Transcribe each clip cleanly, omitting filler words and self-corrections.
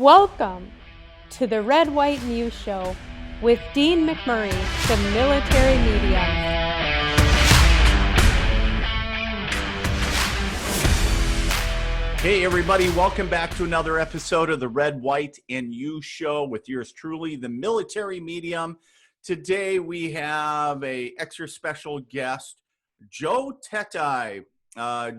Welcome to the Red White News Show with Dean McMurray, the military medium. Hey everybody, welcome back to another episode of the Red, White, and You Show with yours truly, the military medium. Today we have a extra special guest, Joe Teti.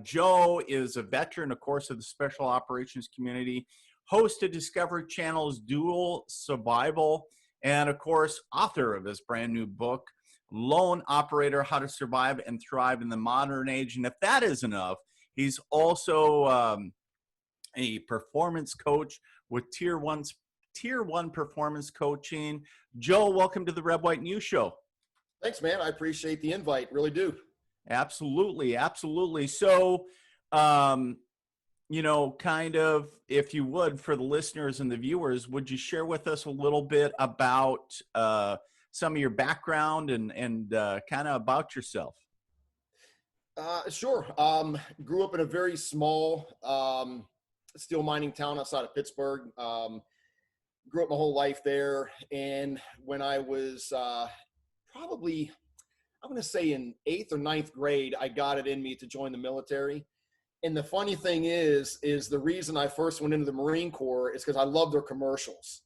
Joe is a veteran, of course, of the special operations community, host of Discovery Channel's Dual Survival, and of course, author of his brand new book, Lone Operator, How to Survive and Thrive in the Modern Age. And if that isn't enough, he's also a performance coach with Tier 1 performance coaching. Joe, welcome to the Red, White News Show. Thanks, man. I appreciate the invite. Really do. Absolutely. Absolutely. So, kind of, if you would, for the listeners and the viewers, would you share with us a little bit about some of your background and kind of about yourself? Sure. Grew up in a very small steel mining town outside of Pittsburgh. Grew up my whole life there. And when I was probably, I'm going to say in 8th or 9th grade, I got it in me to join the military. And the funny thing is the reason I first went into the Marine Corps is because I love their commercials.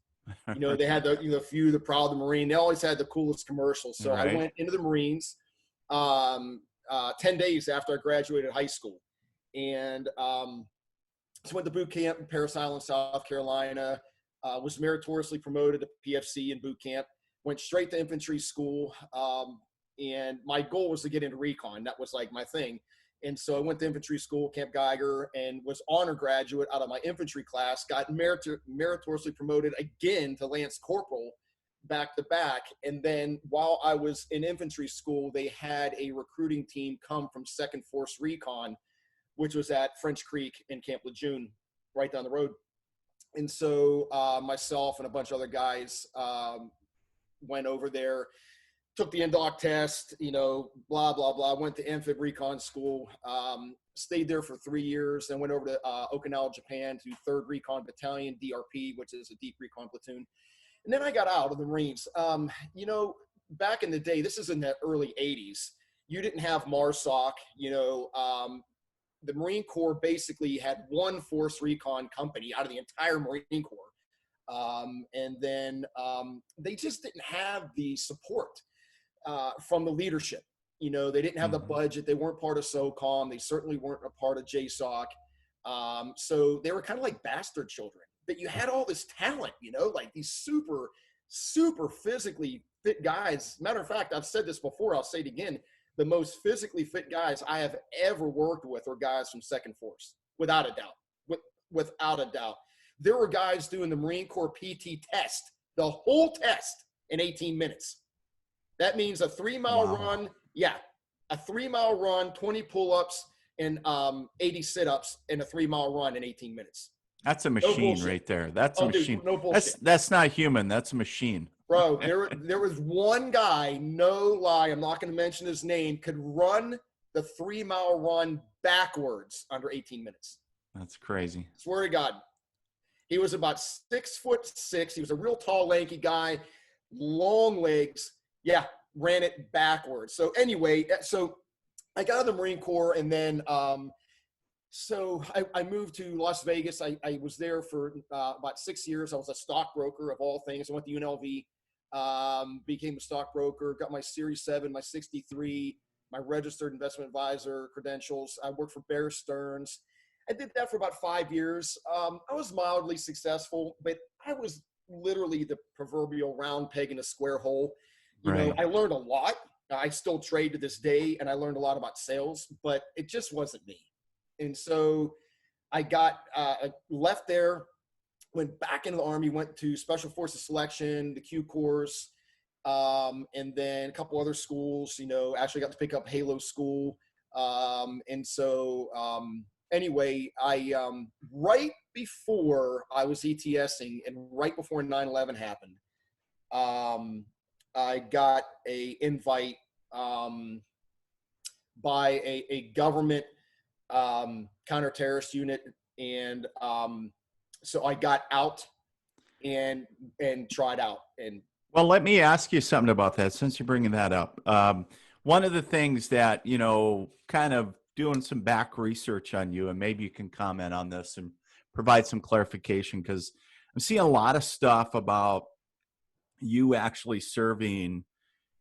You know, they had the few, the proud, the Marine. They always had the coolest commercials. So right. I went into the Marines 10 days after I graduated high school. And so went to boot camp in Parris Island, South Carolina. Was meritoriously promoted to PFC in boot camp. Went straight to infantry school. And my goal was to get into recon. That was like my thing. And so I went to infantry school, Camp Geiger, and was honor graduate out of my infantry class, got meritoriously promoted again to Lance Corporal back to back. And then while I was in infantry school, they had a recruiting team come from 2nd Force Recon, which was at French Creek in Camp Lejeune, right down the road. And so myself and a bunch of other guys went over there, took the NDOC test, blah, blah, blah. Went to Amphib Recon School, stayed there for 3 years, then went over to Okinawa, Japan to 3rd Recon Battalion, DRP, which is a deep recon platoon. And then I got out of the Marines. Back in the day, this is in the early 80s, you didn't have MARSOC. The Marine Corps basically had one force recon company out of the entire Marine Corps. And then they just didn't have the support from the leadership. They didn't have the budget. They weren't part of SOCOM. They certainly weren't a part of JSOC. So they were kind of like bastard children. But you had all this talent, like these super, super physically fit guys. Matter of fact, I've said this before, I'll say it again. The most physically fit guys I have ever worked with are guys from 2nd Force, without a doubt. Without a doubt. There were guys doing the Marine Corps PT test, the whole test, in 18 minutes. That means a 3-mile run. Yeah, a 3-mile run, 20 pull-ups, and 80 sit-ups in a 3-mile run in 18 minutes. That's a machine right there. That's a machine. Dude, no bullshit. That's not human. That's a machine. Bro, there was one guy, no lie, I'm not going to mention his name, could run the 3-mile run backwards under 18 minutes. That's crazy. Swear to God. He was about 6'6". He was a real tall, lanky guy, long legs. Yeah, ran it backwards. So anyway, so I got out of the Marine Corps, and then so I moved to Las Vegas. I was there for about 6 years. I was a stockbroker of all things. I went to UNLV, became a stockbroker, got my Series 7, my 63, my registered investment advisor credentials. I worked for Bear Stearns. I did that for about 5 years. I was mildly successful, but I was literally the proverbial round peg in a square hole. I learned a lot. I still trade to this day, and I learned a lot about sales, but it just wasn't me. And so I got left there, went back into the Army, went to Special Forces Selection, the Q Corps, and then a couple other schools, actually got to pick up Halo School. And so anyway, I right before I was ETSing and right before 9/11 happened, I got a invite by a government counter-terrorist unit. And so I got out and tried out. And Well, let me ask you something about that since you're bringing that up. One of the things that, kind of doing some back research on you, and maybe you can comment on this and provide some clarification, because I'm seeing a lot of stuff about you actually serving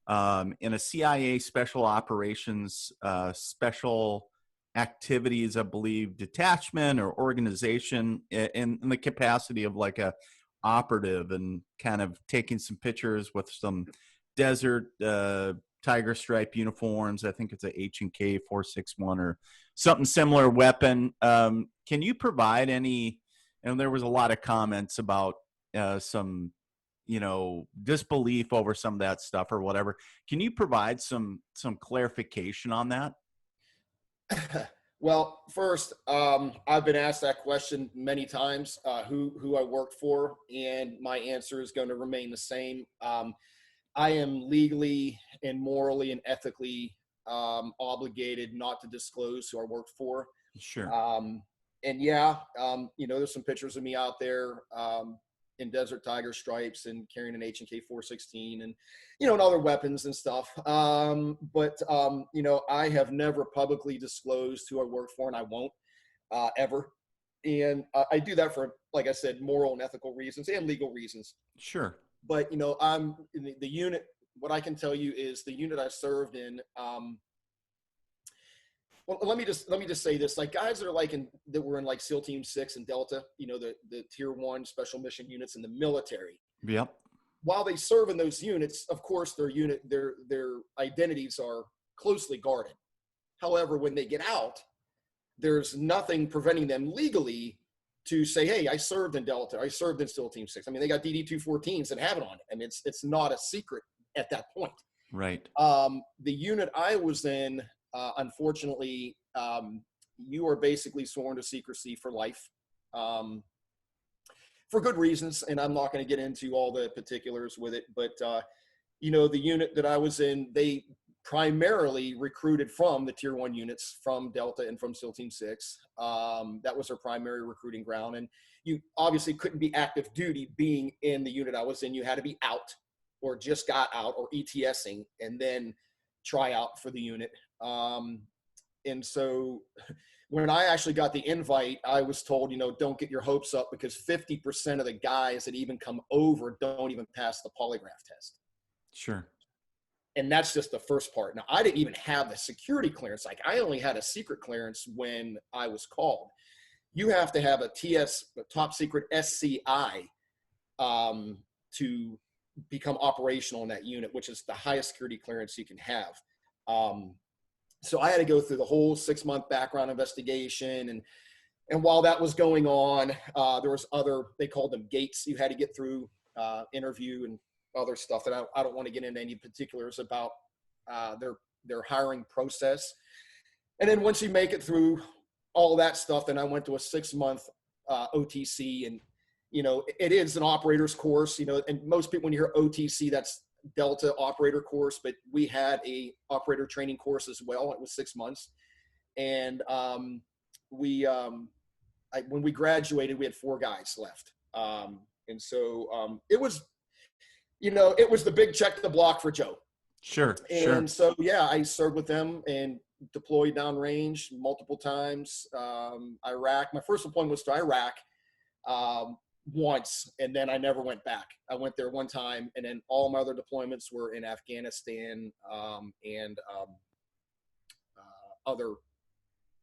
in a CIA special operations, special activities, I believe, detachment or organization in the capacity of like a operative, and kind of taking some pictures with some desert tiger stripe uniforms. I think it's a H&K 461 or something similar weapon. Can you provide any, and there was a lot of comments about some disbelief over some of that stuff or whatever. Can you provide some clarification on that? Well, first, I've been asked that question many times, who I worked for, and my answer is going to remain the same. I am legally and morally and ethically obligated not to disclose who I worked for. Sure. And yeah, there's some pictures of me out there in Desert Tiger stripes and carrying an H&K 416 and, and other weapons and stuff. But I have never publicly disclosed who I work for, and I won't ever. And I do that for, like I said, moral and ethical reasons and legal reasons. Sure. But, I'm in the unit. What I can tell you is the unit I served in, well, let me just say this: like guys that are that were in like SEAL Team 6 and Delta, the Tier 1 special mission units in the military. Yep. While they serve in those units, of course, their identities are closely guarded. However, when they get out, there's nothing preventing them legally to say, "Hey, I served in Delta. I served in SEAL Team 6." I mean, they got DD-214s that have it on it. I mean, it's not a secret at that point. Right. The unit I was in. Unfortunately, you are basically sworn to secrecy for life, for good reasons. And I'm not going to get into all the particulars with it, but, the unit that I was in, they primarily recruited from the Tier 1 units, from Delta and from SEAL Team 6. That was their primary recruiting ground. And you obviously couldn't be active duty being in the unit I was in. You had to be out or just got out or ETSing and then try out for the unit. And so when I actually got the invite, I was told, don't get your hopes up, because 50% of the guys that even come over don't even pass the polygraph test. Sure. And that's just the first part. Now, I didn't even have the security clearance. Like, I only had a secret clearance when I was called. You have to have a top secret SCI, to become operational in that unit, which is the highest security clearance you can have. So I had to go through the whole 6-month background investigation. And while that was going on, there was they called them gates you had to get through, interview and other stuff that I don't want to get into any particulars about their hiring process. And then once you make it through all that stuff, then I went to a 6-month OTC, and, it is an operator's course, and most people, when you hear OTC, that's Delta operator course, but we had a operator training course as well. It was 6 months. And when we graduated, we had 4 guys left. And so it was the big check the block for Joe. Sure. And so, yeah, I served with them and deployed downrange multiple times. Iraq, my first deployment was to Iraq. Once, and then I never went back. I went there one time, and then all my other deployments were in Afghanistan and other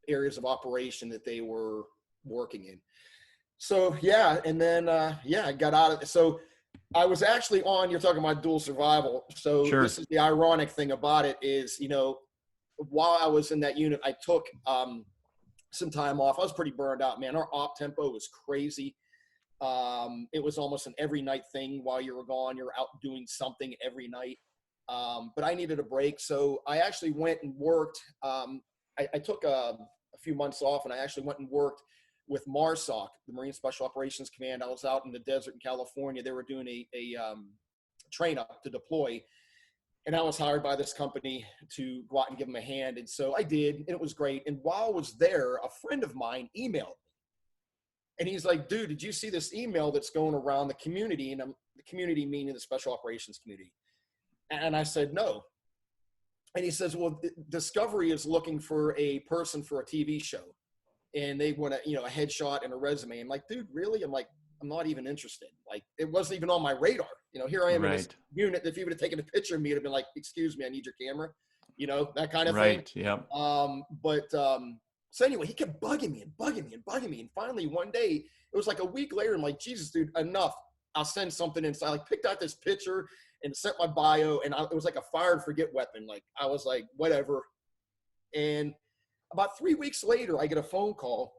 areas of operation that they were working in. So yeah, and then I got out of it. So I was actually you're talking about dual survival. So Sure. This is the ironic thing about it is, while I was in that unit, I took some time off. I was pretty burned out, man. Our op tempo was crazy. It was almost an every night thing. While you were gone, you're out doing something every night. But I needed a break. So I actually went and worked. I took a few months off, and I actually went and worked with MARSOC, the Marine Special Operations Command. I was out in the desert in California. They were doing a train up to deploy. And I was hired by this company to go out and give them a hand. And so I did, and it was great. And while I was there, a friend of mine emailed me. And he's like, dude, did you see this email that's going around the community? And the community meaning the special operations community. And I said, no. And he says, well, Discovery is looking for a person for a TV show. And they want a headshot and a resume. I'm like, dude, really? I'm like, I'm not even interested. Like, it wasn't even on my radar. Here I am in this unit. If you would have taken a picture of me, it'd have been like, excuse me, I need your camera. That kind of thing. Right. Yeah. So anyway, he kept bugging me. And finally one day, it was like a week later, I'm like, Jesus, dude, enough. I'll send something in. So I picked out this picture and sent my bio, and it was like a fire and forget weapon. Like, I was like, whatever. And about 3 weeks later, I get a phone call,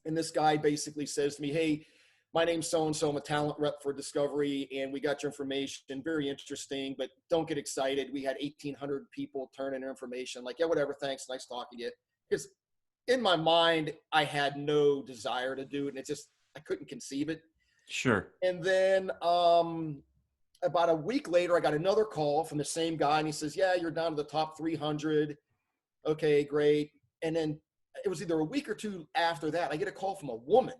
and this guy basically says to me, hey, my name's so-and-so, I'm a talent rep for Discovery, and we got your information, very interesting, but don't get excited. We had 1,800 people turn in their information. Like, yeah, whatever, thanks, nice talking to you. Because in my mind, I had no desire to do it, and I couldn't conceive it. Sure. And then about a week later, I got another call from the same guy, and he says, yeah, you're down to the top 300. Okay, great. And then it was either a week or two after that, I get a call from a woman.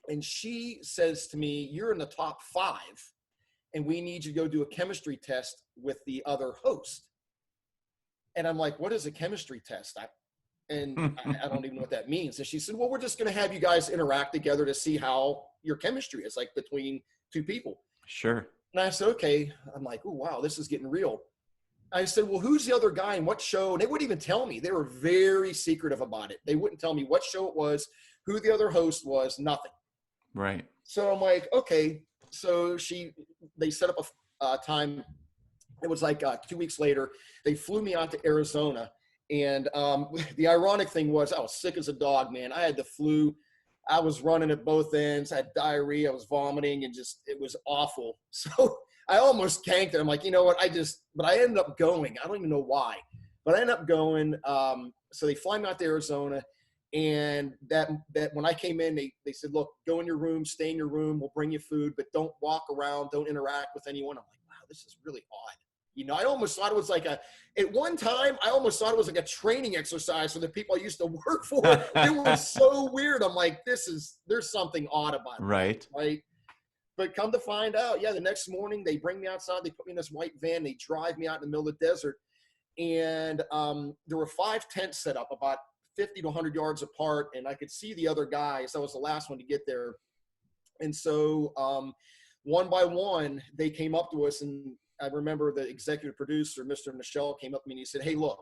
And she says to me, you're in the top 5, and we need you to go do a chemistry test with the other host. And I'm like, what is a chemistry test? I don't even know what that means. And she said, well, we're just going to have you guys interact together to see how your chemistry is, like between two people. Sure. And I said, okay. I'm like, oh, wow, this is getting real. I said, well, who's the other guy and what show? And they wouldn't even tell me. They were very secretive about it. They wouldn't tell me what show it was, who the other host was, nothing. Right. So I'm like, okay. So they set up a time. It was like 2 weeks later, they flew me out to Arizona. And the ironic thing was I was sick as a dog, man. I had the flu. I was running at both ends. I had diarrhea. I was vomiting, and it was awful. So I almost canked it. I'm like, you know what? But I ended up going. I don't even know why, but I ended up going. So they fly me out to Arizona. And that when I came in, they said, look, go in your room, stay in your room. We'll bring you food, but don't walk around. Don't interact with anyone. I'm like, wow, this is really odd. I almost thought it was like at one time, I almost thought it was like a training exercise for the people I used to work for. It was so weird. I'm like, there's something odd about it. Right. Right. But come to find out, yeah, the next morning they bring me outside. They put me in this white van. They drive me out in the middle of the desert. And there were 5 tents set up about 50 to 100 yards apart, and I could see the other guys. I was the last one to get there. And so one by one, they came up to us, and I remember the executive producer, Mr. Michelle, came up to me and he said, hey, look,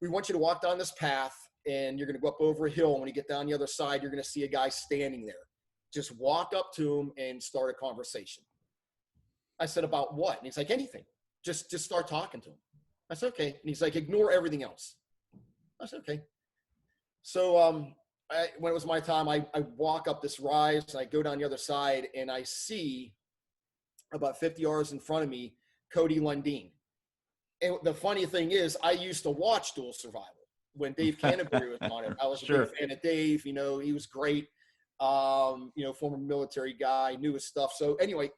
we want you to walk down this path, and you're going to go up over a hill. And when you get down the other side, you're going to see a guy standing there. Just walk up to him and start a conversation. I said, about what? And he's like, anything. Just start talking to him. I said, okay. And he's like, ignore everything else. I said, okay. So when it was my time, I walk up this rise, and I go down the other side, and I see about 50 yards in front of me, Cody Lundeen. And the funny thing is, I used to watch Dual Survival when Dave Canterbury was on it. I was a big fan of Dave. He was great. Former military guy, knew his stuff. So anyway,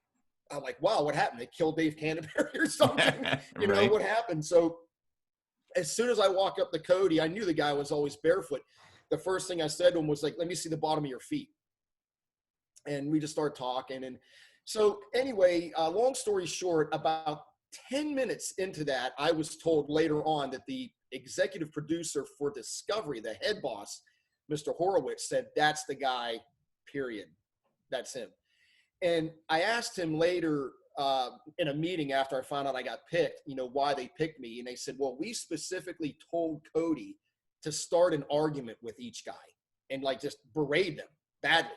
I'm like, wow, what happened? They killed Dave Canterbury or something? Right. What happened? So as soon as I walk up to Cody, I knew the guy was always barefoot. The first thing I said to him was like, let me see the bottom of your feet. And we just started talking. And so anyway, long story short, about 10 minutes into that, I was told later on that the executive producer for Discovery, the head boss, Mr. Horowitz, said, that's the guy, period. That's him. And I asked him later in a meeting after I found out I got picked, why they picked me. And they said, well, we specifically told Cody to start an argument with each guy and just berate them badly.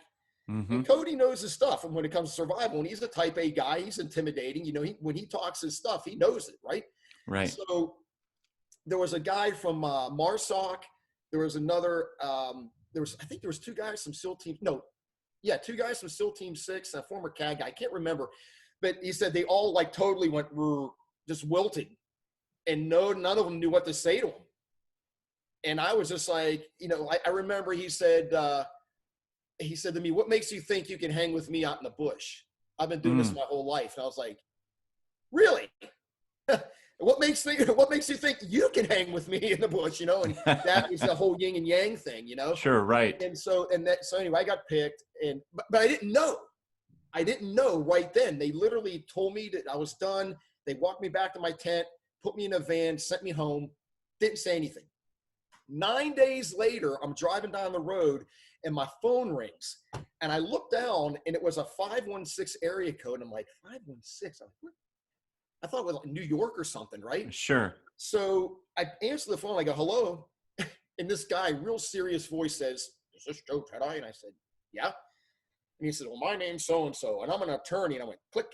Mm-hmm. And Cody knows his stuff. And when it comes to survival, and he's a type A guy, he's intimidating. When he talks his stuff, he knows it, right? Right. So there was a guy from MARSOC. There was another, I think there was 2 guys from SEAL Team. No, yeah, 2 guys from SEAL Team 6, a former CAG guy. I can't remember. But he said they all totally went just wilting. And none of them knew what to say to him. And I was just like, I remember he said to me, what makes you think you can hang with me out in the bush? I've been doing this my whole life. And I was like, really? what makes you think you can hang with me in the bush, you know? And that was the whole yin and yang thing, you know? Sure. Right. And so anyway, I got picked, but I didn't know. I didn't know right then. They literally told me that I was done. They walked me back to my tent, put me in a van, sent me home, didn't say anything. 9 days later, I'm driving down the road and my phone rings. And I look down and it was a 516 area code. And I'm like, 516? I thought it was like New York or something, right? Sure. So I answer the phone. I go, hello. And this guy, real serious voice says, is this Joe Teti? And I said, yeah. And he said, well, my name's so-and-so, and I'm an attorney. And I went, click.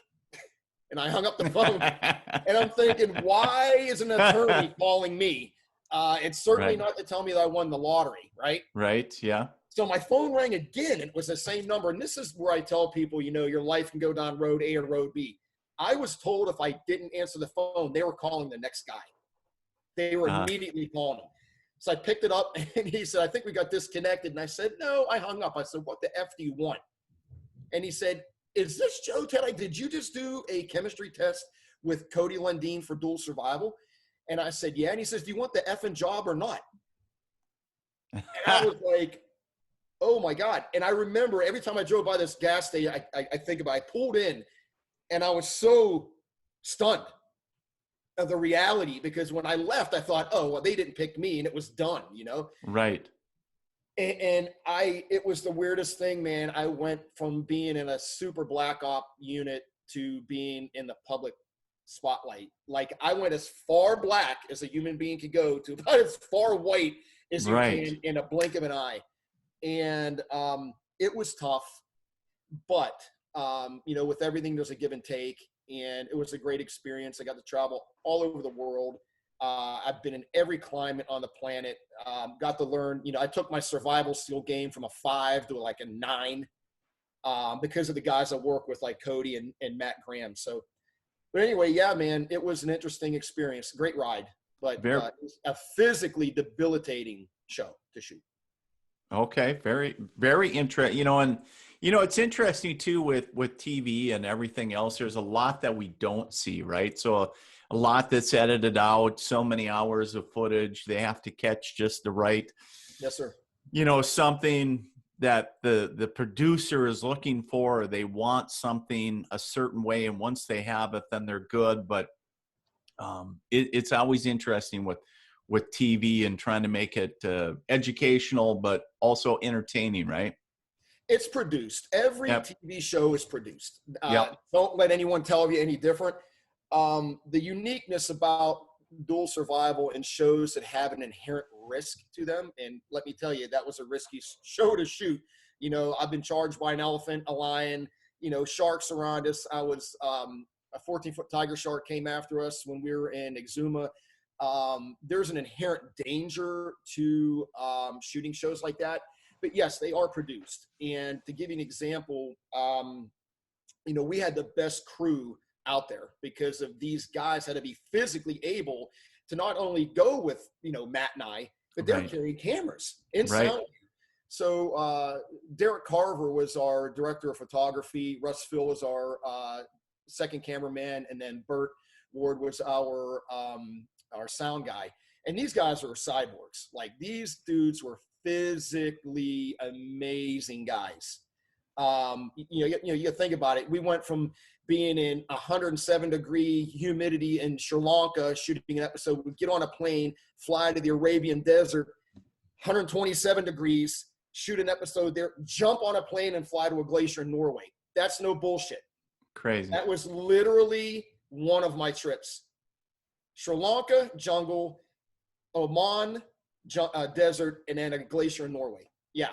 And I hung up the phone. And I'm thinking, why is an attorney calling me? It's certainly not to tell me that I won the lottery, right? Right, yeah. So my phone rang again. It was the same number. And this is where I tell people, you know, your life can go down road A or road B. I was told if I didn't answer the phone, they were calling the next guy. They were immediately calling him. So I picked it up, and he said, I think we got disconnected. And I said, no, I hung up. I said, what the F do you want? And he said, is this Joe Teti? Did you just do a chemistry test with Cody Lundeen for dual survival? And I said, yeah. And he says, do you want the effing job or not? And I was like, oh my God. And I remember every time I drove by this gas station, I think about it. I pulled in and I was so stunned of the reality, because when I left, I thought, oh, well, they didn't pick me and it was done, you know? Right. And it was the weirdest thing, man. I went from being in a super black op unit to being in the public spotlight. Like, I went as far black as a human being could go to about as far white as you can in a blink of an eye. And it was tough, but you know, with everything, there's a give and take, and it was a great experience. I got to travel all over the world. I've been in every climate on the planet. Got to learn, you know, I took my survival skill game from a 5 to like a 9 because of the guys I work with, like Cody and Matt Graham. So, but anyway, yeah, man, it was an interesting experience. Great ride, but it was a physically debilitating show to shoot. Okay. Very, very interesting. You know, and, you know, it's interesting too with TV and everything else. There's a lot that we don't see, right? So a lot that's edited out, so many hours of footage. They have to catch just the right, yes, sir. You know, something that the producer is looking for. They want something a certain way, and once they have it, then they're good. But it's always interesting with TV and trying to make it educational, but also entertaining, right? It's produced. Every TV show is produced. Don't let anyone tell you any different. The uniqueness about dual survival and shows that have an inherent risk to them, and let me tell you, that was a risky show to shoot. You know, I've been charged by an elephant, a lion, you know, sharks around us. I was a 14-foot tiger shark came after us when we were in Exuma. There's an inherent danger to shooting shows like that. But yes, they are produced. And to give you an example, you know, we had the best crew out there because of these guys had to be physically able to not only go with, you know, Matt and I, but they're carrying cameras and sound. So Derek Carver was our director of photography. Russ Phil was our second cameraman. And then Bert Ward was our sound guy. And these guys are cyborgs. Like, these dudes were physically amazing guys. You know, you think about it. We went from being in 107-degree humidity in Sri Lanka shooting an episode. We'd get on a plane, fly to the Arabian desert, 127 degrees, shoot an episode there, jump on a plane and fly to a glacier in Norway. That's no bullshit. Crazy. That was literally one of my trips. Sri Lanka, jungle, Oman, desert, and then a glacier in Norway. Yeah.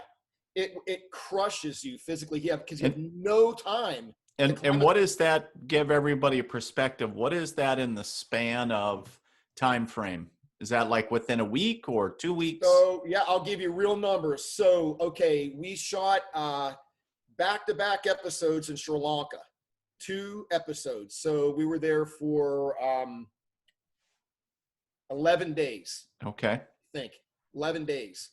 It crushes you physically, because you have no time. And what is that? Give everybody a perspective. What is that in the span of time frame? Is that like within a week or 2 weeks? So yeah, I'll give you real numbers. So, okay, we shot back-to-back episodes in Sri Lanka, 2 episodes. So we were there for 11 days. Okay. I think 11 days.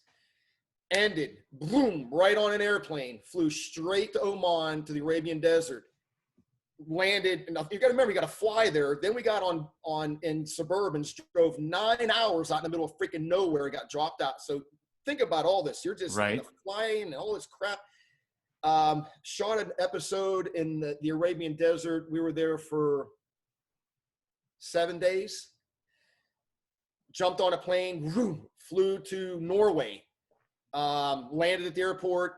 Ended, boom, right on an airplane, flew straight to Oman to the Arabian desert. landed, and you got to remember, you got to fly there. Then we got on in Suburbans, drove 9 hours out in the middle of freaking nowhere, got dropped out. So think about all this. You're just Right. flying and all this crap. Shot an episode in the Arabian desert. We were there for 7 days. Jumped on a plane, flew to Norway, landed at the airport,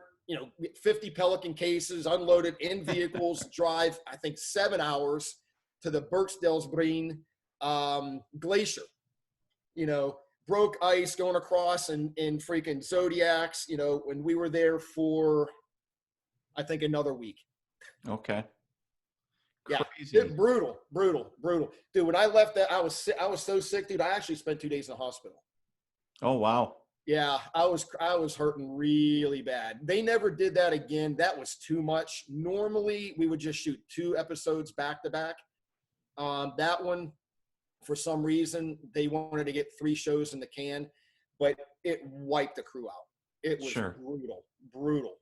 50 Pelican cases, unloaded in vehicles, drive, I think 7 hours to the Berchtesgaden glacier, broke ice going across in freaking Zodiacs, when we were there for, I think, another week. Okay. Yeah, Crazy. brutal. Dude, when I left that, I was so sick, dude. I actually spent 2 days in the hospital. Oh, wow. Yeah, I was hurting really bad. They never did that again. That was too much. Normally, we would just shoot 2 episodes back to back. That one, for some reason, they wanted to get 3 shows in the can, but it wiped the crew out. It was brutal.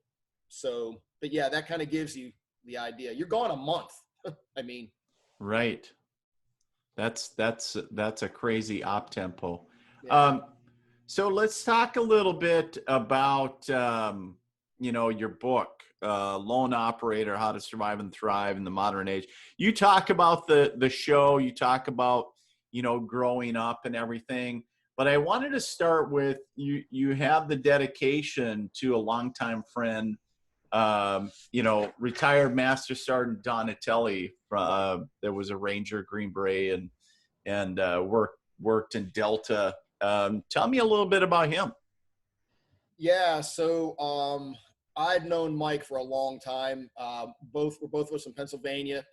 So, but yeah, that kind of gives you the idea. You're gone a month. I mean, right. That's a crazy op tempo. yeah. So let's talk a little bit about your book, Lone Operator: How to Survive and Thrive in the Modern Age. You talk about the show, you talk about growing up and everything, but I wanted to start with you have the dedication to a longtime friend, retired Master Sergeant Donatelli, that was a Ranger, Green Beret, and worked in Delta. Tell me a little bit about him. Yeah, so I'd known Mike for a long time. Both of us from Pennsylvania.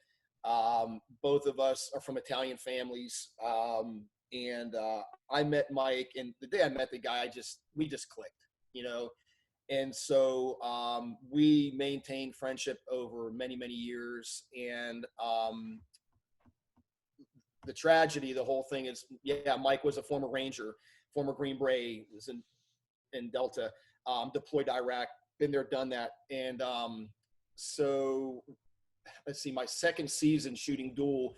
Both of us are from Italian families. And I met Mike, and the day I met the guy, we just clicked, And so we maintained friendship over many, many years. And the tragedy, the whole thing is, Mike was a former Ranger, former Green Beret, was in Delta, deployed to Iraq, been there, done that. And so let's see, my second season shooting Duel,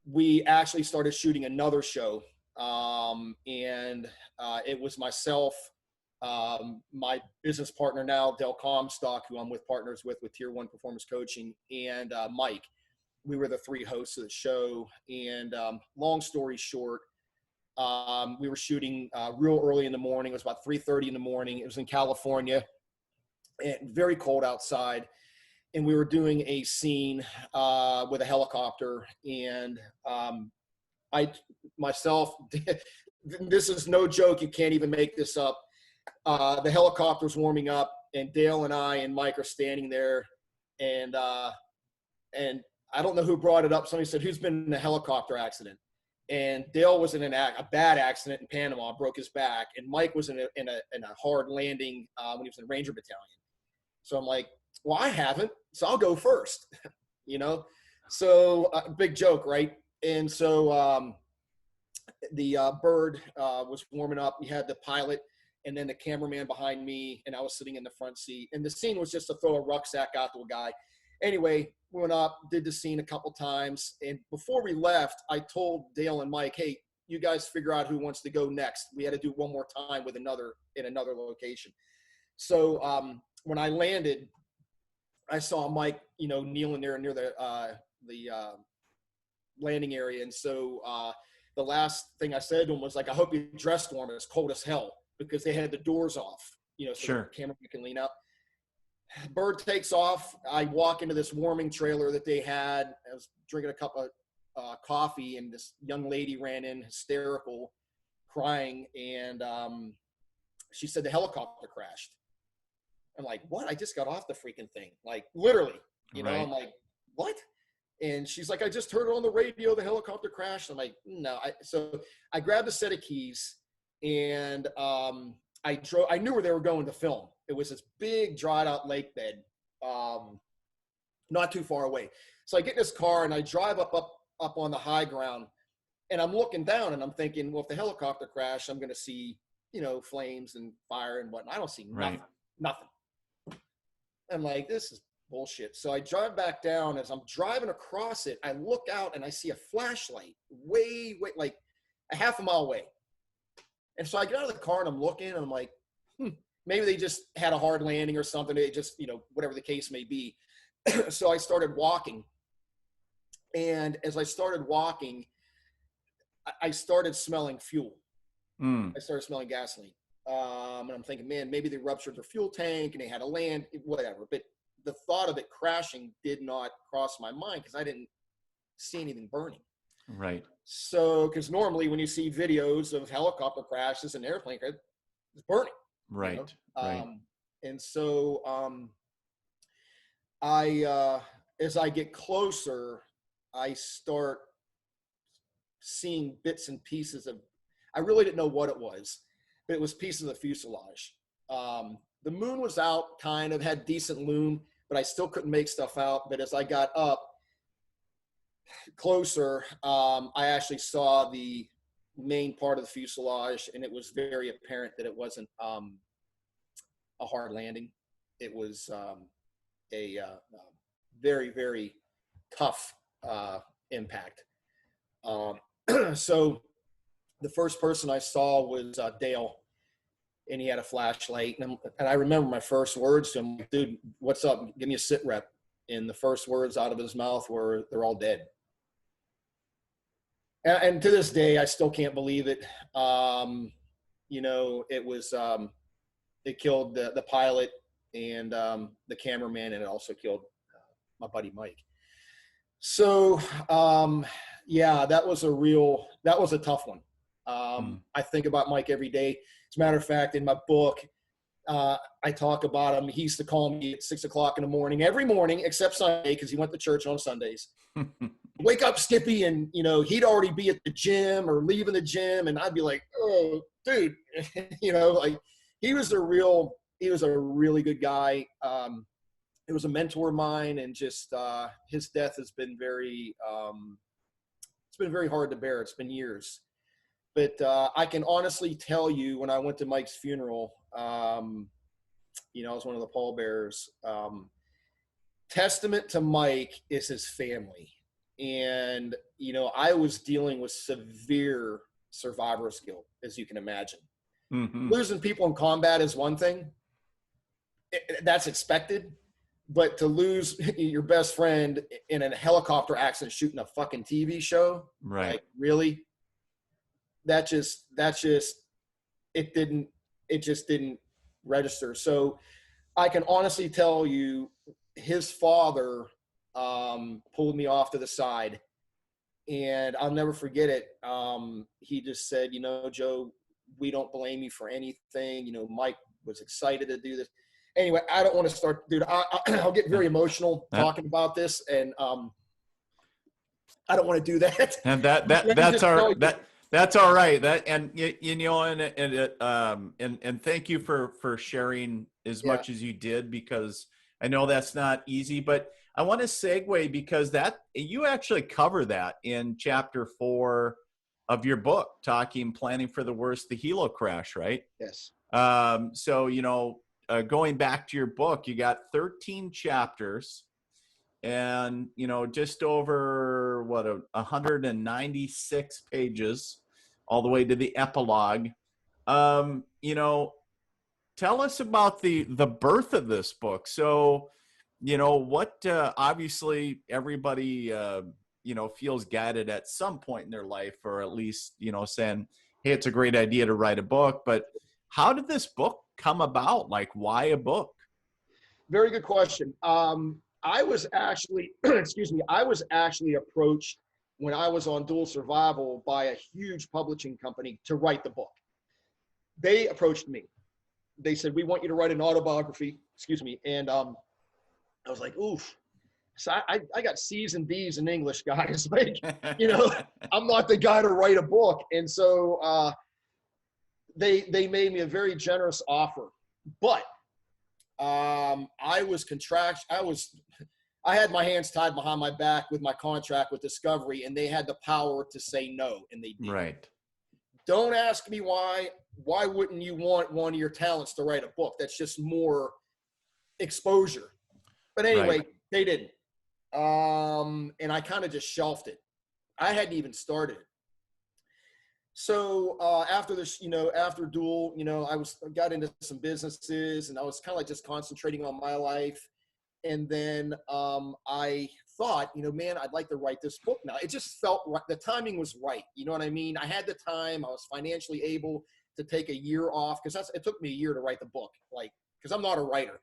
we actually started shooting another show. And it was myself, my business partner now, Del Comstock, who I'm partners with Tier 1 Performance Coaching, and Mike. We were the 3 hosts of the show. And long story short, we were shooting real early in the morning. It was about 3:30 in the morning. It was in California, and very cold outside. And we were doing a scene with a helicopter. And I myself, this is no joke. You can't even make this up. The helicopter's warming up, and Dale and I and Mike are standing there. And I don't know who brought it up. Somebody said, "Who's been in a helicopter accident?" And Dale was in a bad accident in Panama, broke his back, and Mike was in a hard landing when he was in the Ranger Battalion. So I'm like, well, I haven't, so I'll go first, So big joke, right? And so the bird was warming up. We had the pilot and then the cameraman behind me, and I was sitting in the front seat. And the scene was just to throw a rucksack out to a guy. Anyway, went up, did the scene a couple times. And before we left, I told Dale and Mike, hey, you guys figure out who wants to go next. We had to do one more time with another location. So when I landed, I saw Mike, kneeling there near the landing area. And so the last thing I said to him was like, I hope you dressed warm. It's cold as hell, because they had the doors off, so Sure. the camera can lean out. Bird takes off. I walk into this warming trailer that they had. I was drinking a cup of coffee, and this young lady ran in, hysterical, crying. And she said the helicopter crashed. I'm like, what? I just got off the freaking thing. Like, literally, Right. I'm like, what? And she's like, I just heard it on the radio, the helicopter crashed. I'm like, no. So I grabbed a set of keys, and I drove. I knew where they were going to film. It was this big dried out lake bed, not too far away. So I get in this car and I drive up on the high ground, and I'm looking down and I'm thinking, well, if the helicopter crashed, I'm going to see, flames and fire and whatnot. I don't see nothing, Right. nothing. I'm like, this is bullshit. So I drive back down. As I'm driving across it, I look out and I see a flashlight way, like a half a mile away. And so I get out of the car and I'm looking and I'm like, maybe they just had a hard landing or something. They just, whatever the case may be. So I started walking. And as I started walking, I started smelling fuel. I started smelling gasoline. And I'm thinking, man, maybe they ruptured their fuel tank and they had to land, whatever. But the thought of it crashing did not cross my mind because I didn't see anything burning. Right. So, because normally when you see videos of helicopter crashes and airplane crashes, it's burning. Right. Right. And so as I get closer, I start seeing bits and pieces of, I really didn't know what it was, but it was pieces of the fuselage. The moon was out, kind of had decent loom, but I still couldn't make stuff out. But as I got up closer, I actually saw the main part of the fuselage, and it was very apparent that it wasn't a hard landing. It was a very, very tough impact. So the first person I saw was Dale, and he had a flashlight. And I remember my first words to him, dude, what's up? Give me a sit rep. And the first words out of his mouth were, they're all dead. And to this day, I still can't believe it. It was, it killed the pilot and the cameraman, and it also killed my buddy Mike. So, that was a tough one. I think about Mike every day. As a matter of fact, in my book, I talk about him. He used to call me at 6 o'clock in the morning, every morning, except Sunday, because he went to church on Sundays. Wake up, Skippy. And, he'd already be at the gym or leaving the gym. And I'd be like, oh, dude, he was a really good guy. It was a mentor of mine, and just his death has been it's been very hard to bear. It's been years. But I can honestly tell you, when I went to Mike's funeral, I was one of the pallbearers. Testament to Mike is his family. And, I was dealing with severe survivor's guilt, as you can imagine. Mm-hmm. Losing people in combat is one thing. That's expected. But to lose your best friend in a helicopter accident shooting a fucking TV show, right? Like, really? That just it just didn't register. So I can honestly tell you, his father pulled me off to the side, and I'll never forget it. He just said, Joe, we don't blame you for anything. Mike was excited to do this. Anyway, I don't want to start, dude. I'll get very emotional talking about this, and I don't want to do that. And that's all right. And thank you for sharing as much as you did, because I know that's not easy. But I want to segue, because you actually cover that in chapter 4 of your book, planning for the worst, the helo crash, right? Yes. Going back to your book, you got 13 chapters, and just over 196 pages, all the way to the epilogue. Tell us about the birth of this book. So, what obviously everybody feels guided at some point in their life, or at least saying, hey, it's a great idea to write a book. But how did this book come about? Like, why a book? Very good question. I was actually, I was actually approached when I was on Dual Survival by a huge publishing company to write the book. They approached me. They said, we want you to write an autobiography, and I was like, oof. So I got C's and D's in English, guys. Like, I'm not the guy to write a book. And so they made me a very generous offer. But I had my hands tied behind my back with my contract with Discovery, and they had the power to say no, and they did. Right. Don't ask me why. Why wouldn't you want one of your talents to write a book? That's just more exposure. But anyway, Right. they didn't. And I kind of just shelved it. I hadn't even started it. So after this, after dual, got into some businesses, and I was kind of like just concentrating on my life. And then I thought, man, I'd like to write this book now. It just felt right. The timing was right. You know what I mean? I had the time. I was financially able to take a year off, because it took me a year to write the book, because I'm not a writer.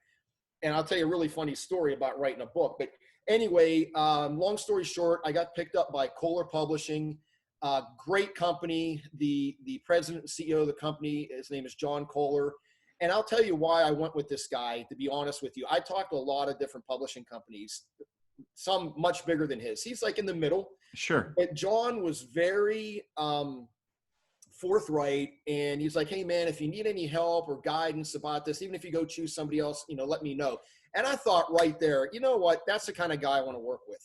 And I'll tell you a really funny story about writing a book. But anyway, long story short, I got picked up by Kohler Publishing. Great company. The president and CEO of the company, his name is John Kohler. And I'll tell you why I went with this guy, to be honest with you. I talked to a lot of different publishing companies, some much bigger than his. He's like in the middle. Sure. But John was very forthright, and he's like, hey man, if you need any help or guidance about this, even if you go choose somebody else, let me know. And I thought right there, you know what, that's the kind of guy I want to work with.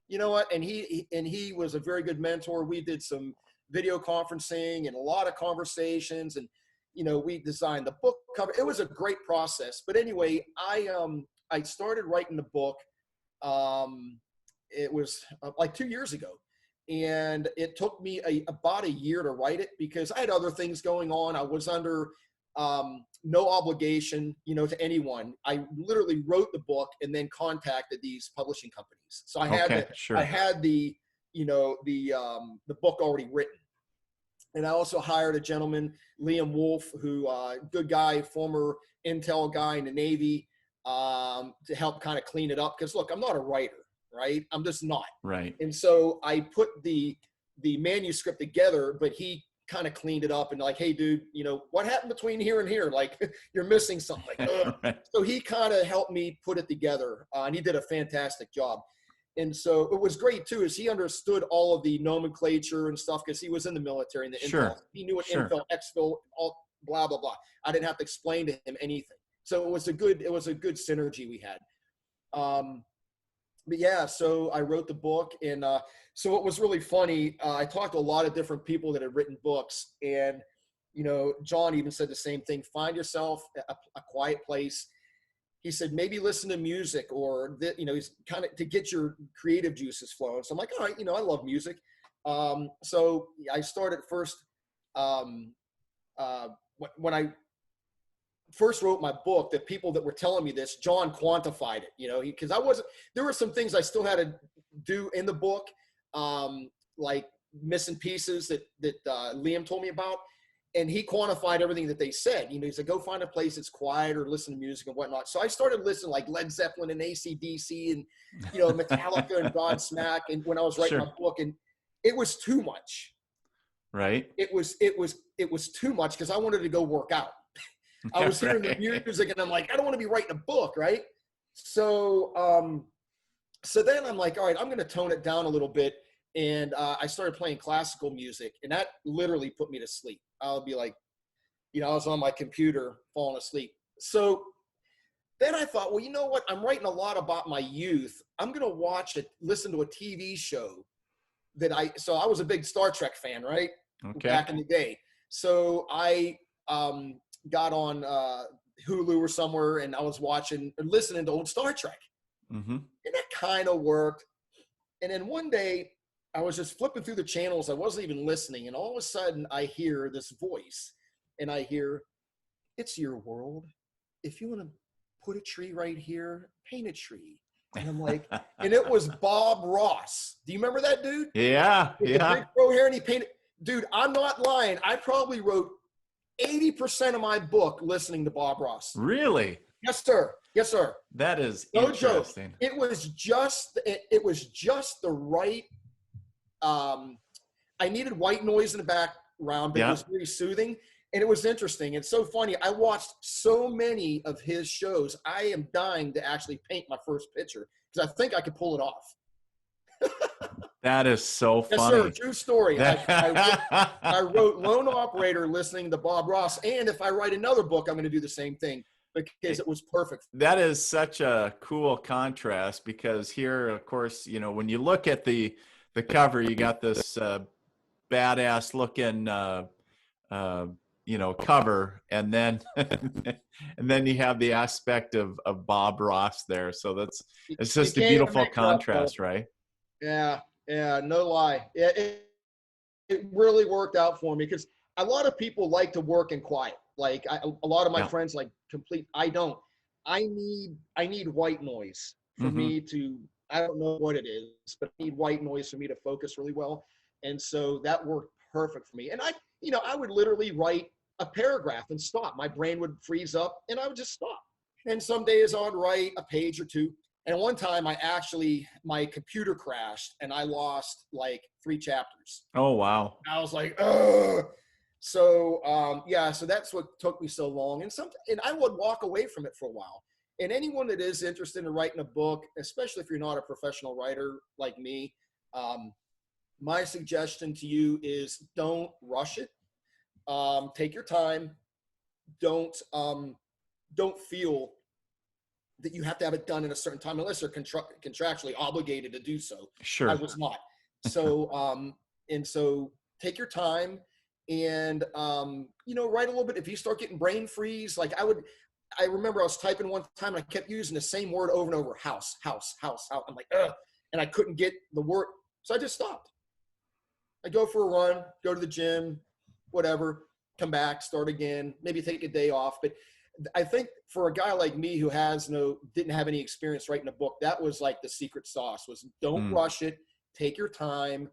You know what? And he was a very good mentor. We did some video conferencing and a lot of conversations, and we designed the book cover. It was a great process. But anyway, I started writing the book. It was like 2 years ago. And it took me about a year to write it, because I had other things going on. I was under no obligation, to anyone. I literally wrote the book and then contacted these publishing companies. So I had the book already written. And I also hired a gentleman, Liam Wolf, who good guy, former Intel guy in the Navy, to help kind of clean it up. Because look, I'm not a writer. Right? I'm just not. Right. And so I put the manuscript together, but he kind of cleaned it up and like, hey dude, what happened between here and here? Like you're missing something. Right. So he kind of helped me put it together, and he did a fantastic job. And so it was great too, is he understood all of the nomenclature and stuff, because he was in the military and the Sure. Intel. He knew what Sure. Intel, exfil, all blah, blah, blah. I didn't have to explain to him anything. So it was a good synergy we had. But yeah, so I wrote the book, and so it was really funny. I talked to a lot of different people that had written books, and John even said the same thing. Find yourself a quiet place. He said maybe listen to music, or he's kind of to get your creative juices flowing. So I'm like, all right, I love music. So I started first when I first wrote my book, the people that were telling me this, John quantified it, because there were some things I still had to do in the book, like missing pieces that Liam told me about. And he quantified everything that they said. He said, go find a place that's quiet or listen to music and whatnot. So I started listening like Led Zeppelin and AC/DC and, Metallica and Godsmack. And when I was writing my book, and it was too much. Right. It was too much, because I wanted to go work out. I was hearing the music, and I'm like, I don't want to be writing a book, right? So, so then I'm like, all right, I'm going to tone it down a little bit, and I started playing classical music, and that literally put me to sleep. I'll be like, I was on my computer falling asleep. So then I thought, well, you know what? I'm writing a lot about my youth. I'm going to listen to a TV show so I was a big Star Trek fan, right? Okay. Back in the day. So I got on Hulu or somewhere, and I was listening to old Star Trek. Mm-hmm. And that kind of worked. And then one day I was just flipping through the channels. I wasn't even listening. And all of a sudden I hear this voice, and I hear, it's your world. If you want to put a tree right here, paint a tree. And I'm like, and it was Bob Ross. Do you remember that dude? Yeah. With the big fro hair, and he painted. Dude, I'm not lying. I probably wrote 80% of my book listening to Bob Ross. Really? Yes, sir. Yes, sir. That is No interesting. joke. It was just the right. I needed white noise in the background, but it was very soothing, and it was interesting. It's so funny. I watched so many of his shows. I am dying to actually paint my first picture, because I think I could pull it off. That is so funny. Yes, sir. True story. I wrote Lone Operator listening to Bob Ross. And if I write another book, I'm going to do the same thing, because it was perfect. That is such a cool contrast, because here, of course, when you look at the cover, you got this badass looking, cover, and then and then you have the aspect of Bob Ross there. So it's You just a can't beautiful make it up, though. contrast, right? Yeah, yeah, no lie. It really worked out for me because a lot of people like to work in quiet. Like a lot of my Yeah. friends like complete. I don't. I need white noise for Mm-hmm. me to. I don't know what it is, but I need white noise for me to focus really well. And so that worked perfect for me. And I would literally write a paragraph and stop. My brain would freeze up and I would just stop. And some days I would write a page or two. And one time my computer crashed and I lost like 3 chapters. Oh, wow. I was like, ugh. So so that's what took me so long. And I would walk away from it for a while. And anyone that is interested in writing a book, especially if you're not a professional writer like me, my suggestion to you is don't rush it. Take your time. Don't feel that you have to have it done in a certain time unless you're contractually obligated to do so. Sure. I was not. So so take your time and write a little bit. If you start getting brain freeze, like I remember I was typing one time and I kept using the same word over and over, house. I'm like, ugh, and I couldn't get the word. So I just stopped. I go for a run, go to the gym, whatever, come back, start again, maybe take a day off. But I think for a guy like me who didn't have any experience writing a book, that was like the secret sauce was don't rush it, take your time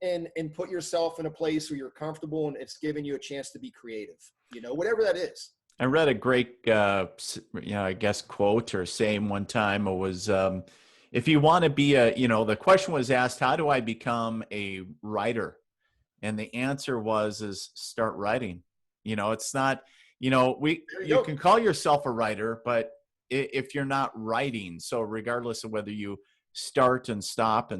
and put yourself in a place where you're comfortable and it's giving you a chance to be creative, whatever that is. I read a great, I guess, quote or saying one time. It was, if you want to be the question was asked, how do I become a writer? And the answer is start writing. It's not, you can call yourself a writer, but if you're not writing, so regardless of whether you start and stop,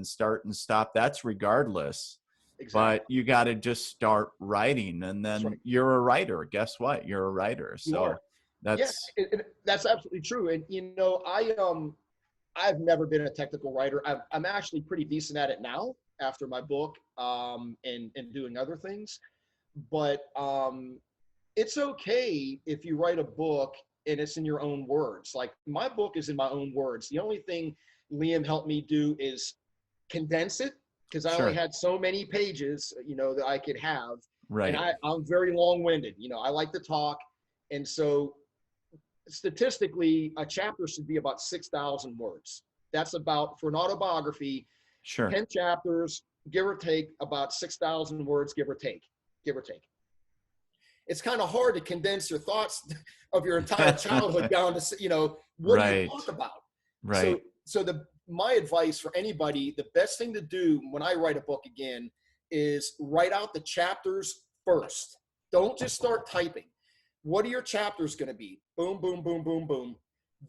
that's regardless. Exactly. But you got to just start writing, and then you're a writer. Guess what? You're a writer. So that's absolutely true. And I've never been a technical writer. I'm actually pretty decent at it now after my book and doing other things. But it's okay if you write a book and it's in your own words. Like my book is in my own words. The only thing Liam helped me do is condense it because I only had so many pages, that I could have. Right. And I'm very long-winded. I like to talk. And so statistically, a chapter should be about 6,000 words. That's about, for an autobiography, 10 chapters, give or take, about 6,000 words, give or take. It's kind of hard to condense your thoughts of your entire childhood down to, what do you talk about? Right. So my advice for anybody, the best thing to do when I write a book again is write out the chapters first. Don't just start typing. What are your chapters going to be? Boom, boom, boom, boom, boom.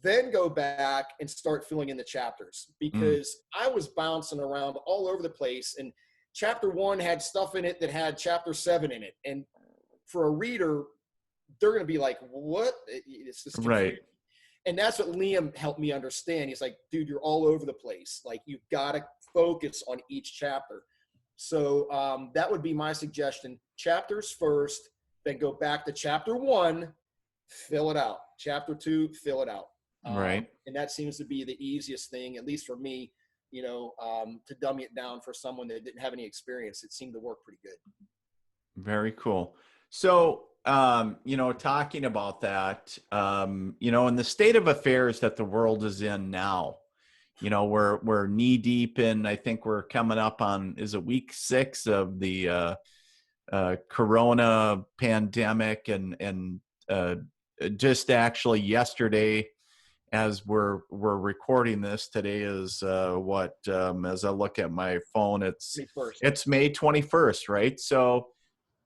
Then go back and start filling in the chapters because I was bouncing around all over the place. And chapter 1 had stuff in it that had chapter 7 in it. And for a reader, they're going to be like, what? It's just confusing. And that's what Liam helped me understand. He's like, dude, you're all over the place. Like, you've got to focus on each chapter. So that would be my suggestion. Chapters first, then go back to chapter 1, fill it out. Chapter 2, fill it out. And that seems to be the easiest thing, at least for me, to dummy it down for someone that didn't have any experience. It seemed to work pretty good. Very cool. So, talking about that, in the state of affairs that the world is in now, we're knee deep in, I think we're coming up on, is it week 6 of the Corona pandemic and just actually yesterday, as we're recording this, today is as I look at my phone, it's May 21st, right? So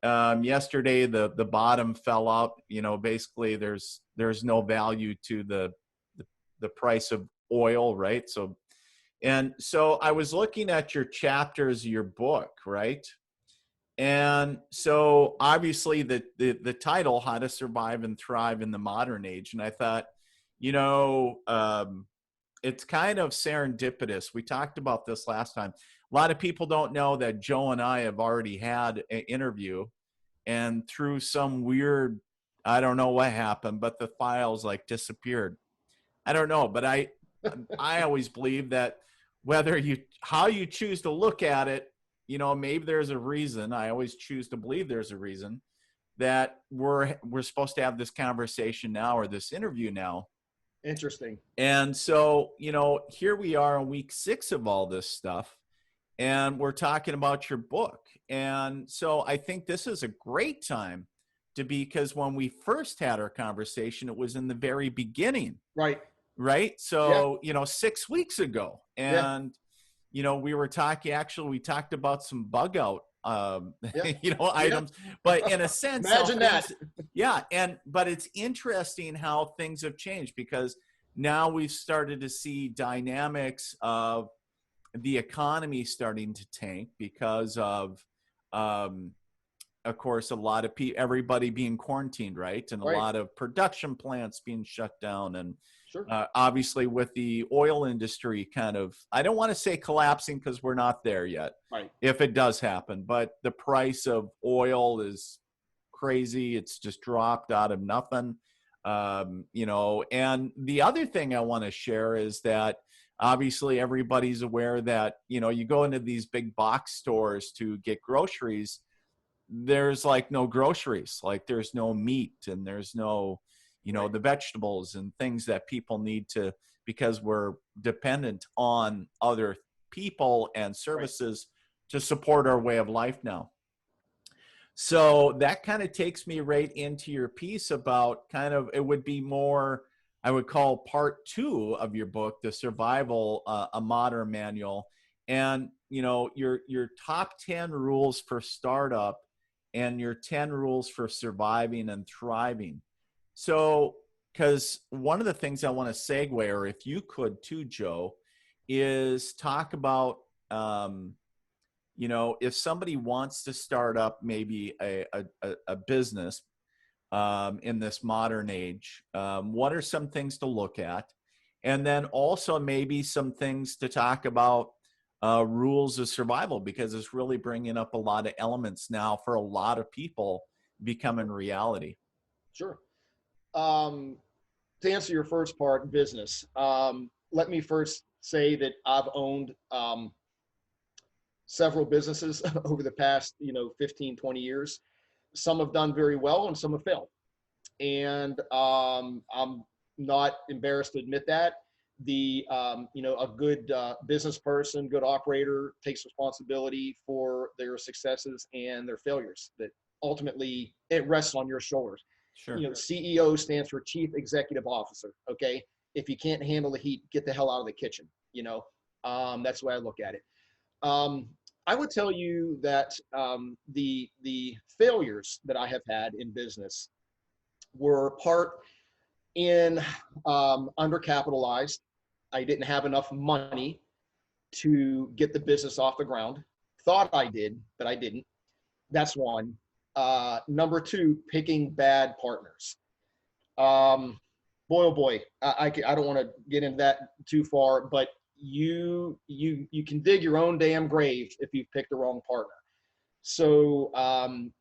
yesterday the bottom fell out. Basically there's no value to the price of oil, right? So I was looking at your chapters of your book, right? And so obviously the title, How to Survive and Thrive in the Modern Age, and I thought, it's kind of serendipitous. We talked about this last time. A lot of people don't know that Joe and I have already had an interview, and through some weird, I don't know what happened, but the files like disappeared. I don't know, but I always believe that how you choose to look at it, maybe there's a reason. I always choose to believe there's a reason that we're supposed to have this conversation now, or this interview now. Interesting. And so, here we are on week 6 of all this stuff, and we're talking about your book. And so I think this is a great time because when we first had our conversation, it was in the very beginning. Right. So, 6 weeks ago. And, we were talking, we talked about some bug out, items, but in a sense, imagine that. Yeah. But it's interesting how things have changed, because now we've started to see dynamics of the economy starting to tank because of course, a lot of everybody being quarantined, right? And a lot of production plants being shut down. And obviously with the oil industry kind of, I don't want to say collapsing, because we're not there yet, if it does happen. But the price of oil is crazy. It's just dropped out of nothing. And the other thing I want to share is that obviously everybody's aware that, you go into these big box stores to get groceries, there's like no groceries, like there's no meat, and there's no, the vegetables and things that people need because we're dependent on other people and services to support our way of life now. So that kind of takes me right into your piece about it would be more, I would call part 2 of your book, The Survival, a Modern Manual. And, your top 10 rules for startup and your 10 rules for surviving and thriving. So, because one of the things I want to segue, or if you could too, Joe, is talk about, if somebody wants to start up maybe a business in this modern age, what are some things to look at? And then also maybe some things to talk about, rules of survival, because it's really bringing up a lot of elements now for a lot of people becoming reality. Sure. To answer your first part, business, let me first say that I've owned several businesses over the past 15, 20 years. Some have done very well and some have failed, and I'm not embarrassed to admit that. A good business person, good operator, takes responsibility for their successes and their failures. That ultimately it rests on your shoulders. Sure. CEO stands for Chief Executive Officer. Okay, if you can't handle the heat, get the hell out of the kitchen. That's the way I look at it. I would tell you that the failures that I have had in business were part in undercapitalized. I didn't have enough money to get the business off the ground. Thought I did, but I didn't. That's one. Number 2, picking bad partners. Boy, oh boy, I don't want to get into that too far, but you can dig your own damn grave if you've picked the wrong partner. So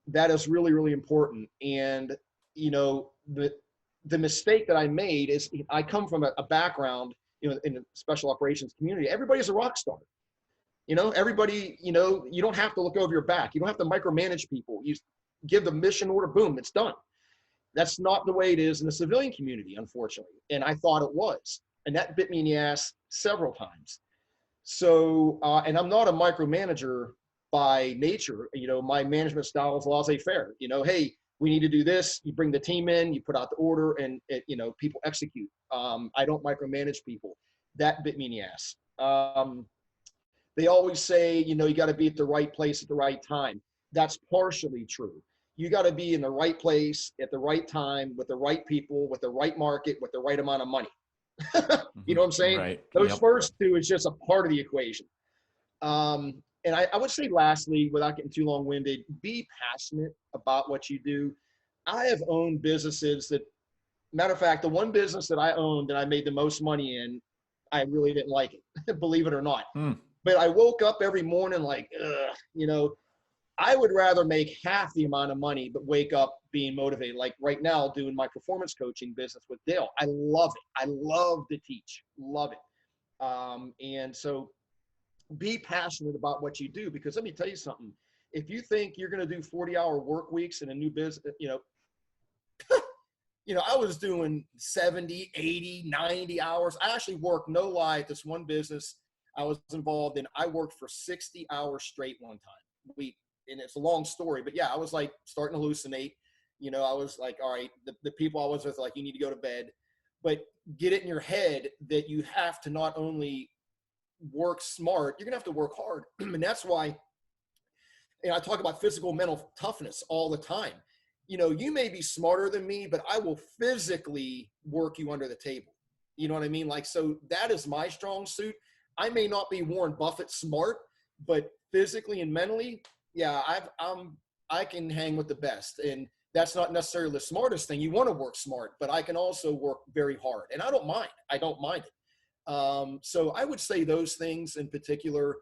that is really, really important. And the mistake that I made is I come from a background, in the special operations community. Everybody's a rock star. Everybody, you don't have to look over your back. You don't have to micromanage people. You give the mission order, boom, it's done. That's not the way it is in the civilian community, unfortunately. And I thought it was. And that bit me in the ass several times. So, and I'm not a micromanager by nature. My management style is laissez-faire. Hey, we need to do this. You bring the team in, you put out the order, and people execute. I don't micromanage people. That bit me in the ass. They always say, you got to be at the right place at the right time. That's partially true. You got to be in the right place at the right time with the right people, with the right market, with the right amount of money. You know what I'm saying? Right. Those first 2 is just a part of the equation. And I would say lastly, without getting too long-winded, be passionate about what you do. I have owned businesses that, matter of fact, the one business that I owned that I made the most money in, I really didn't like it, believe it or not. But I woke up every morning like, I would rather make half the amount of money, but wake up being motivated. Like right now, doing my performance coaching business with Dale. I love it. I love to teach. Love it. And so be passionate about what you do, because let me tell you something. If you think you're going to do 40-hour work weeks in a new business, I was doing 70, 80, 90 hours. I actually worked, no lie, at this one business I was involved in. I worked for 60 hours straight one time. And it's a long story, but yeah, I was like starting to hallucinate. I was like, all right, the people I was with, like, you need to go to bed. But get it in your head that you have to not only work smart, you're going to have to work hard. And that's why, I talk about physical, mental toughness all the time. You may be smarter than me, but I will physically work you under the table. You know what I mean? Like, so that is my strong suit. I may not be Warren Buffett smart, but physically and mentally, yeah, I can hang with the best. And that's not necessarily the smartest thing. You want to work smart, but I can also work very hard, and I don't mind. I don't mind it. So I would say those things in particular,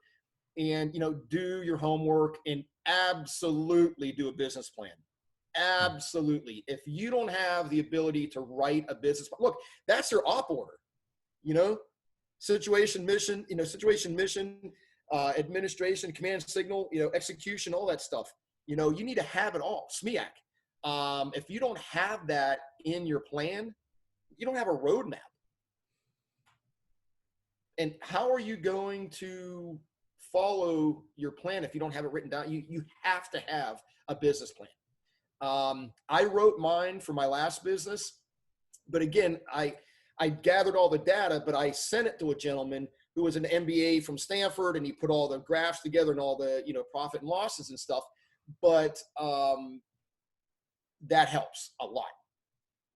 and, do your homework and absolutely do a business plan. Absolutely. If you don't have the ability to write a business plan, look, that's your op order, situation, mission, administration, command signal, execution, all that stuff. You need to have it all. SMEAC. If you don't have that in your plan, you don't have a roadmap. And how are you going to follow your plan if you don't have it written down? You have to have a business plan. I wrote mine for my last business, but again, I gathered all the data, but I sent it to a gentleman who was an MBA from Stanford, and he put all the graphs together and all the, profit and losses and stuff. But that helps a lot.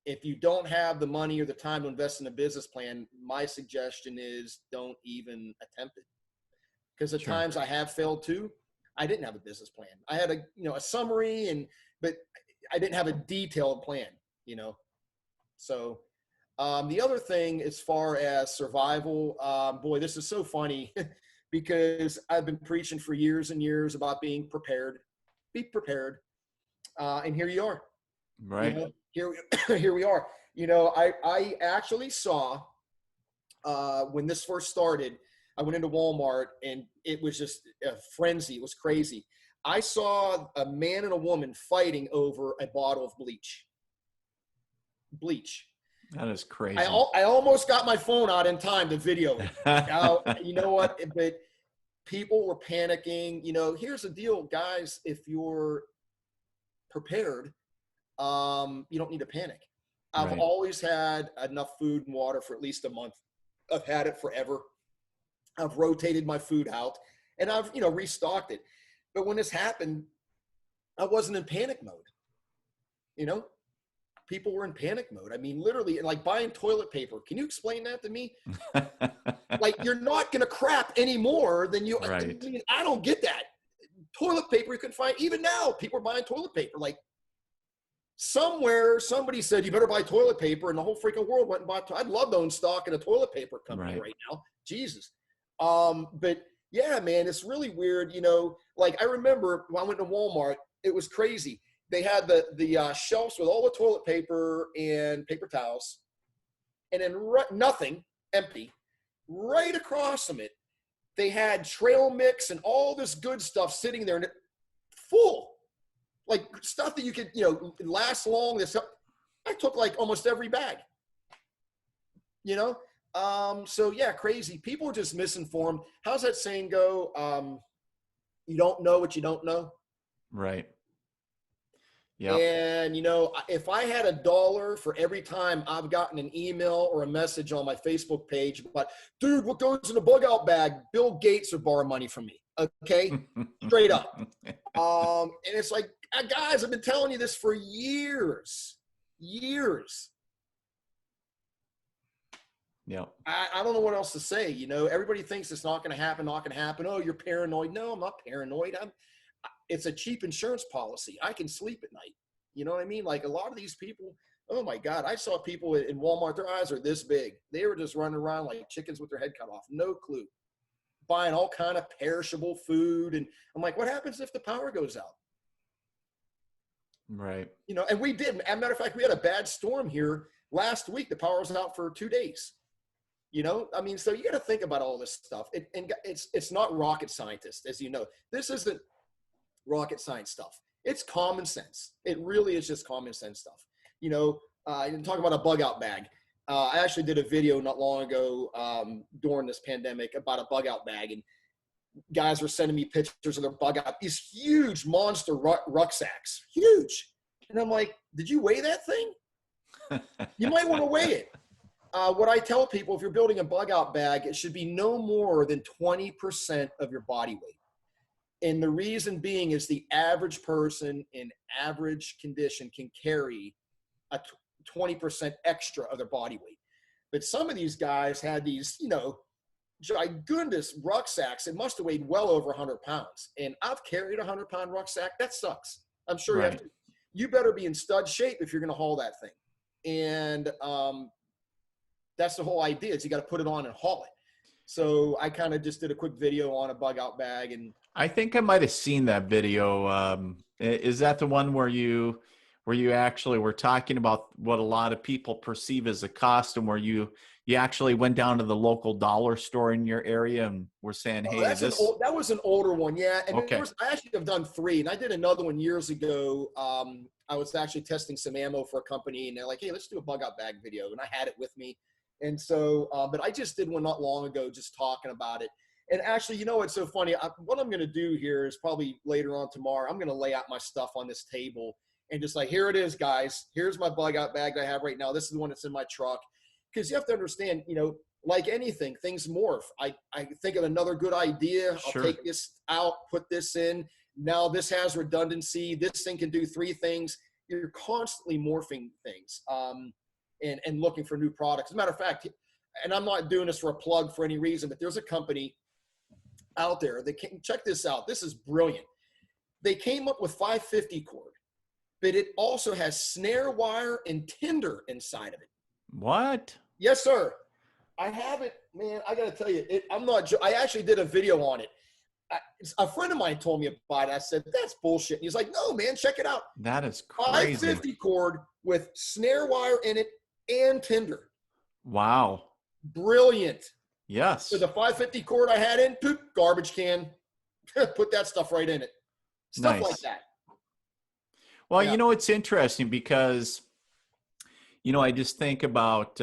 If you don't have the money or the time to invest in a business plan, my suggestion is don't even attempt it. Because the times I have failed too, I didn't have a business plan. I had a summary, but I didn't have a detailed plan, So the other thing, as far as survival, boy, this is so funny because I've been preaching for years and years about being prepared. Be prepared. And here you are. Right. Here we are. I actually saw when this first started, I went into Walmart and it was just a frenzy. It was crazy. I saw a man and a woman fighting over a bottle of bleach. That is crazy. I almost got my phone out in time to video it. Now, you know what? But people were panicking. Here's the deal, guys. If you're prepared, you don't need to panic. I've always had enough food and water for at least a month. I've had it forever. I've rotated my food out, and I've, restocked it. But when this happened, I wasn't in panic mode. People were in panic mode. I mean, literally, like buying toilet paper. Can you explain that to me? Like, you're not going to crap any more than you. Right. I mean, I don't get that. Toilet paper you can find. Even now, people are buying toilet paper. Like, somewhere, somebody said, you better buy toilet paper, and the whole freaking world went and bought. I'd love to own stock in a toilet paper company right now. Jesus. But yeah, man, it's really weird. Like, I remember when I went to Walmart, it was crazy. They had the shelves with all the toilet paper and paper towels, and then nothing, empty. Right across from it, they had trail mix and all this good stuff sitting there, and full, like stuff that you could, last long. This stuff, I took like almost every bag. So yeah, crazy. People are just misinformed. How's that saying go? You don't know what you don't know. Right. Yeah. And, if I had $1 for every time I've gotten an email or a message on my Facebook page about, dude, what goes in the bug out bag? Bill Gates would borrow money from me. Okay. Straight up. And it's like, guys, I've been telling you this for years. Yeah. I don't know what else to say. Everybody thinks it's not going to happen. Oh, you're paranoid. No, I'm not paranoid. It's a cheap insurance policy. I can sleep at night. You know what I mean? Like, a lot of these people, oh my God, I saw people in Walmart, their eyes are this big. They were just running around like chickens with their head cut off. No clue. buying all kind of perishable food. And I'm like, what happens if the power goes out? Right. You know, and we did. As a matter of fact, we had a bad storm here last week. The power was out for 2 days. You know, I mean, so you got to think about all this stuff. And it's not rocket scientist, as you know. This isn't rocket science stuff. It's common sense. It really is just common sense stuff. You know, talk about a bug out bag. I actually did a video not long ago during this pandemic about a bug out bag, and guys were sending me pictures of their bug out, these huge monster rucksacks, huge. And I'm like, did you weigh that thing? You might want to weigh it. What I tell people, if you're building a bug out bag, it should be no more than 20% of your body weight. And the reason being is the average person in average condition can carry a 20% extra of their body weight. But some of these guys had these, you know, gigundous rucksacks. It must have weighed well over 100 pounds. And I've carried a 100-pound rucksack. That sucks. I'm sure Right. you better be in stud shape if you're going to haul that thing. And that's the whole idea, is you got to put it on and haul it. So I kind of just did a quick video on a bug out bag. And I think I might have seen that video. Is that the one where you actually were talking about what a lot of people perceive as a cost, and where you actually went down to the local dollar store in your area and were saying, hey, that was an older one. Yeah. And Okay. I actually have done 3, and I did another one years ago. I was actually testing some ammo for a company, and they're like, hey, let's do a bug out bag video. And I had it with me. And so, but I just did one not long ago, just talking about it. And actually, you know, it's so funny. What I'm going to do here is probably later on tomorrow, I'm going to lay out my stuff on this table and just like, here it is, guys. Here's my bug out bag that I have right now. This is the one that's in my truck. Because you have to understand, you know, like anything, things morph. I think of another good idea. Sure. I'll take this out, put this in. Now this has redundancy. This thing can do 3 things. You're constantly morphing things and looking for new products. As a matter of fact, and I'm not doing this for a plug for any reason, but there's a company out there that can check this out. This is brilliant. They came up with 550 cord, but it also has snare wire and tinder inside of it. What? Yes, sir. I have it, man. I got to tell you, I actually did a video on it. A friend of mine told me about it. I said, that's bullshit. And he's like, no, man, check it out. That is crazy. 550 cord with snare wire in it and tinder. Wow. Brilliant. Yes. So the 550 cord I had in, poop, garbage can, put that stuff right in it. Stuff Nice. like that. Well, Yeah. you know, it's interesting because, you know, I just think about,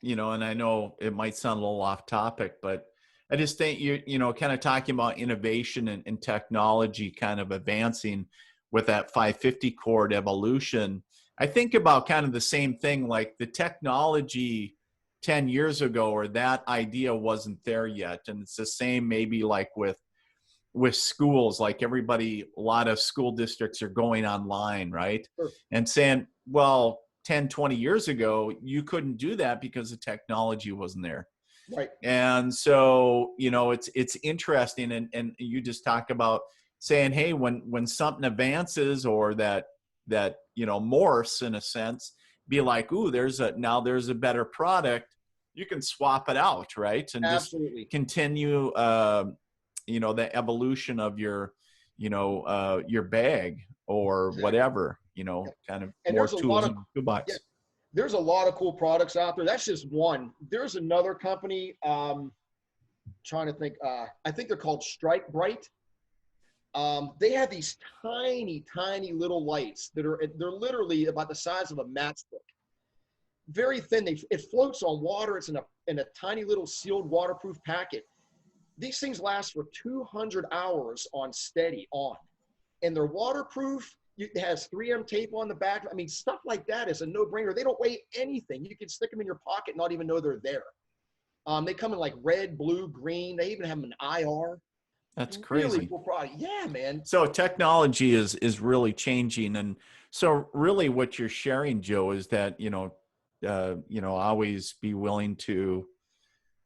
you know, and I know it might sound a little off topic, but I just think you know, kind of talking about innovation and technology kind of advancing with that 550 cord evolution. I think about kind of the same thing, like the technology 10 years ago, or that idea wasn't there yet. And it's the same maybe like with schools, like a lot of school districts are going online, right? Sure. And saying, well, 10, 20 years ago, you couldn't do that because the technology wasn't there. Right. And so, you know, it's interesting. And you just talk about saying, hey, when something advances or that, you know, morphs in a sense, be like, ooh, there's a better product. You can swap it out, right? And Absolutely. just continue, you know, the evolution of your, you know, your bag or whatever, you know, kind of And more there's a tools lot of- in the toolbox. yeah. There's a lot of cool products out there. That's just one. There's another company, trying to think, I think they're called Strike Bright. They have these tiny, tiny little lights they're literally about the size of a matchstick. Very thin. It floats on water. It's in a tiny little sealed waterproof packet. These things last for 200 hours on steady on, and they're waterproof. It has 3M tape on the back. I mean, stuff like that is a no-brainer. They don't weigh anything. You can stick them in your pocket and not even know they're there. They come in like red, blue, green. They even have them in IR. That's Really crazy. cool product. Yeah, man. So technology is really changing. And so really what you're sharing, Joe, is that, you know, always be willing to,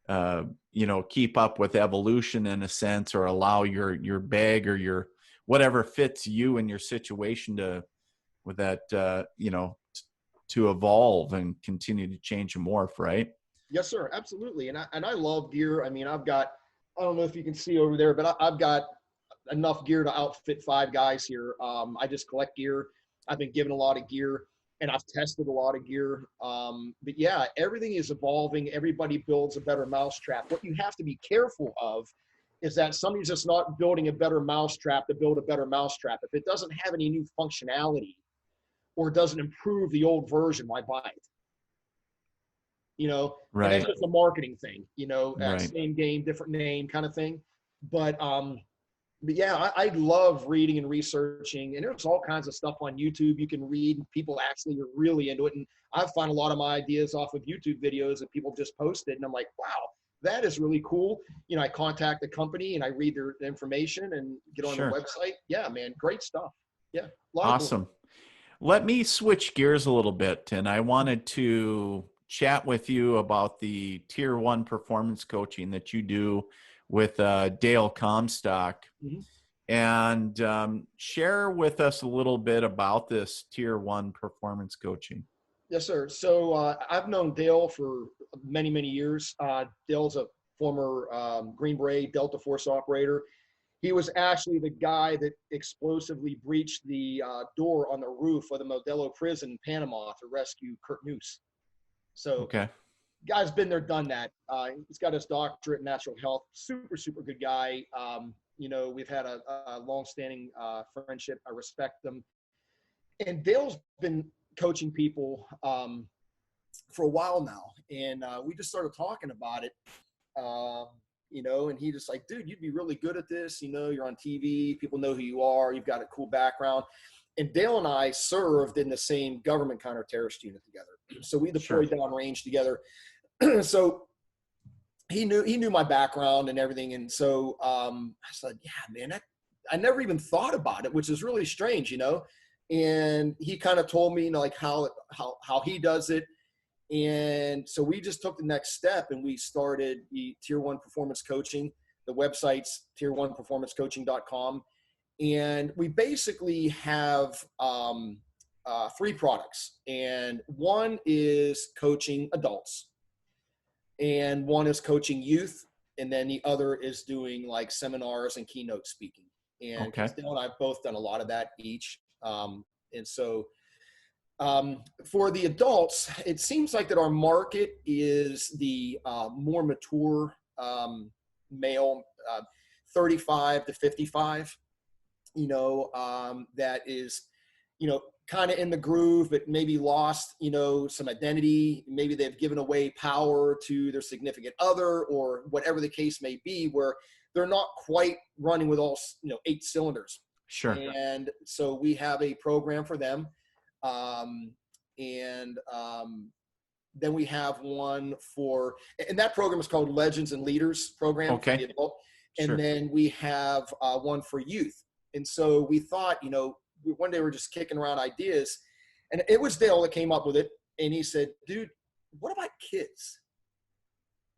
you know, keep up with evolution in a sense, or allow your bag or your whatever fits you and your situation to evolve and continue to change and morph, right? Yes, sir. Absolutely. And I love gear. I mean, I've got I don't know if you can see over there, but I've got enough gear to outfit 5 guys here. I just collect gear. I've been given a lot of gear, and I've tested a lot of gear. But yeah, everything is evolving. Everybody builds a better mousetrap. What you have to be careful of is that somebody's just not building a better mousetrap to build a better mousetrap. If it doesn't have any new functionality or doesn't improve the old version, why buy it? You know, and that's Right. just a marketing thing, you know, Right. same game, different name kind of thing. But yeah, I love reading and researching, and there's all kinds of stuff on YouTube you can read. People actually are really into it. And I've found a lot of my ideas off of YouTube videos that people just posted. And I'm like, wow, that is really cool. You know, I contact the company and I read their information and get on Sure. their website. Yeah, man, great stuff. Yeah. A lot of Awesome. Let me switch gears a little bit, and I wanted to chat with you about the Tier 1 performance coaching that you do with Dale Comstock, Mhm. and share with us a little bit about this Tier 1 performance coaching. Yes, sir. So I've known Dale for many, many years. Dale's a former Green Beret Delta Force operator. He was actually the guy that explosively breached the door on the roof of the Modelo prison in Panama to rescue Kurt Noose. So, Okay. guy's been there, done that. He's got his doctorate in natural health. Super, super good guy. You know, we've had a long-standing friendship. I respect him. And Dale's been coaching people for a while now, and we just started talking about it. You know, and he just like, dude, you'd be really good at this. You know, you're on TV, people know who you are, you've got a cool background. And Dale and I served in the same government counterterrorist unit together, so we deployed downrange together. So he knew my background and everything, and so I said, yeah, man, I never even thought about it, which is really strange, you know. And he kind of told me, you know, like how he does it. And so we just took the next step and we started the Tier 1 performance coaching. The website's tier1performancecoaching.com. And we basically have 3 products. And one is coaching adults, and one is coaching youth. And then the other is doing like seminars and keynote speaking. And Okay. Dale and I have both done a lot of that each. And so for the adults, it seems like that our market is the more mature male, 35 to 55, you know, that is, you know, kind of in the groove, but maybe lost, you know, some identity. Maybe they've given away power to their significant other or whatever the case may be, where they're not quite running with all, you know, 8 cylinders. Sure. And so we have a program for them. Then we have one for, and that program is called Legends and Leaders program. Okay. For the adult. And Sure. then we have one for youth. And so we thought, you know, one day we're just kicking around ideas, and it was Dale that came up with it. And he said, dude, what about kids?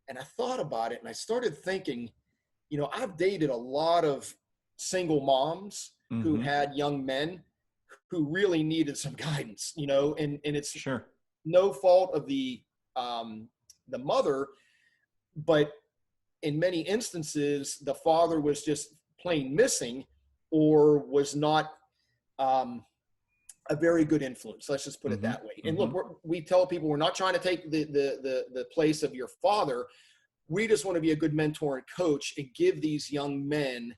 And I thought about it, and I started thinking, you know, I've dated a lot of single moms who had young men who really needed some guidance, you know, and it's Sure. no fault of the mother, but in many instances, the father was just plain missing or was not a very good influence. Let's just put it that way. And look, we tell people we're not trying to take the place of your father. We just want to be a good mentor and coach and give these young men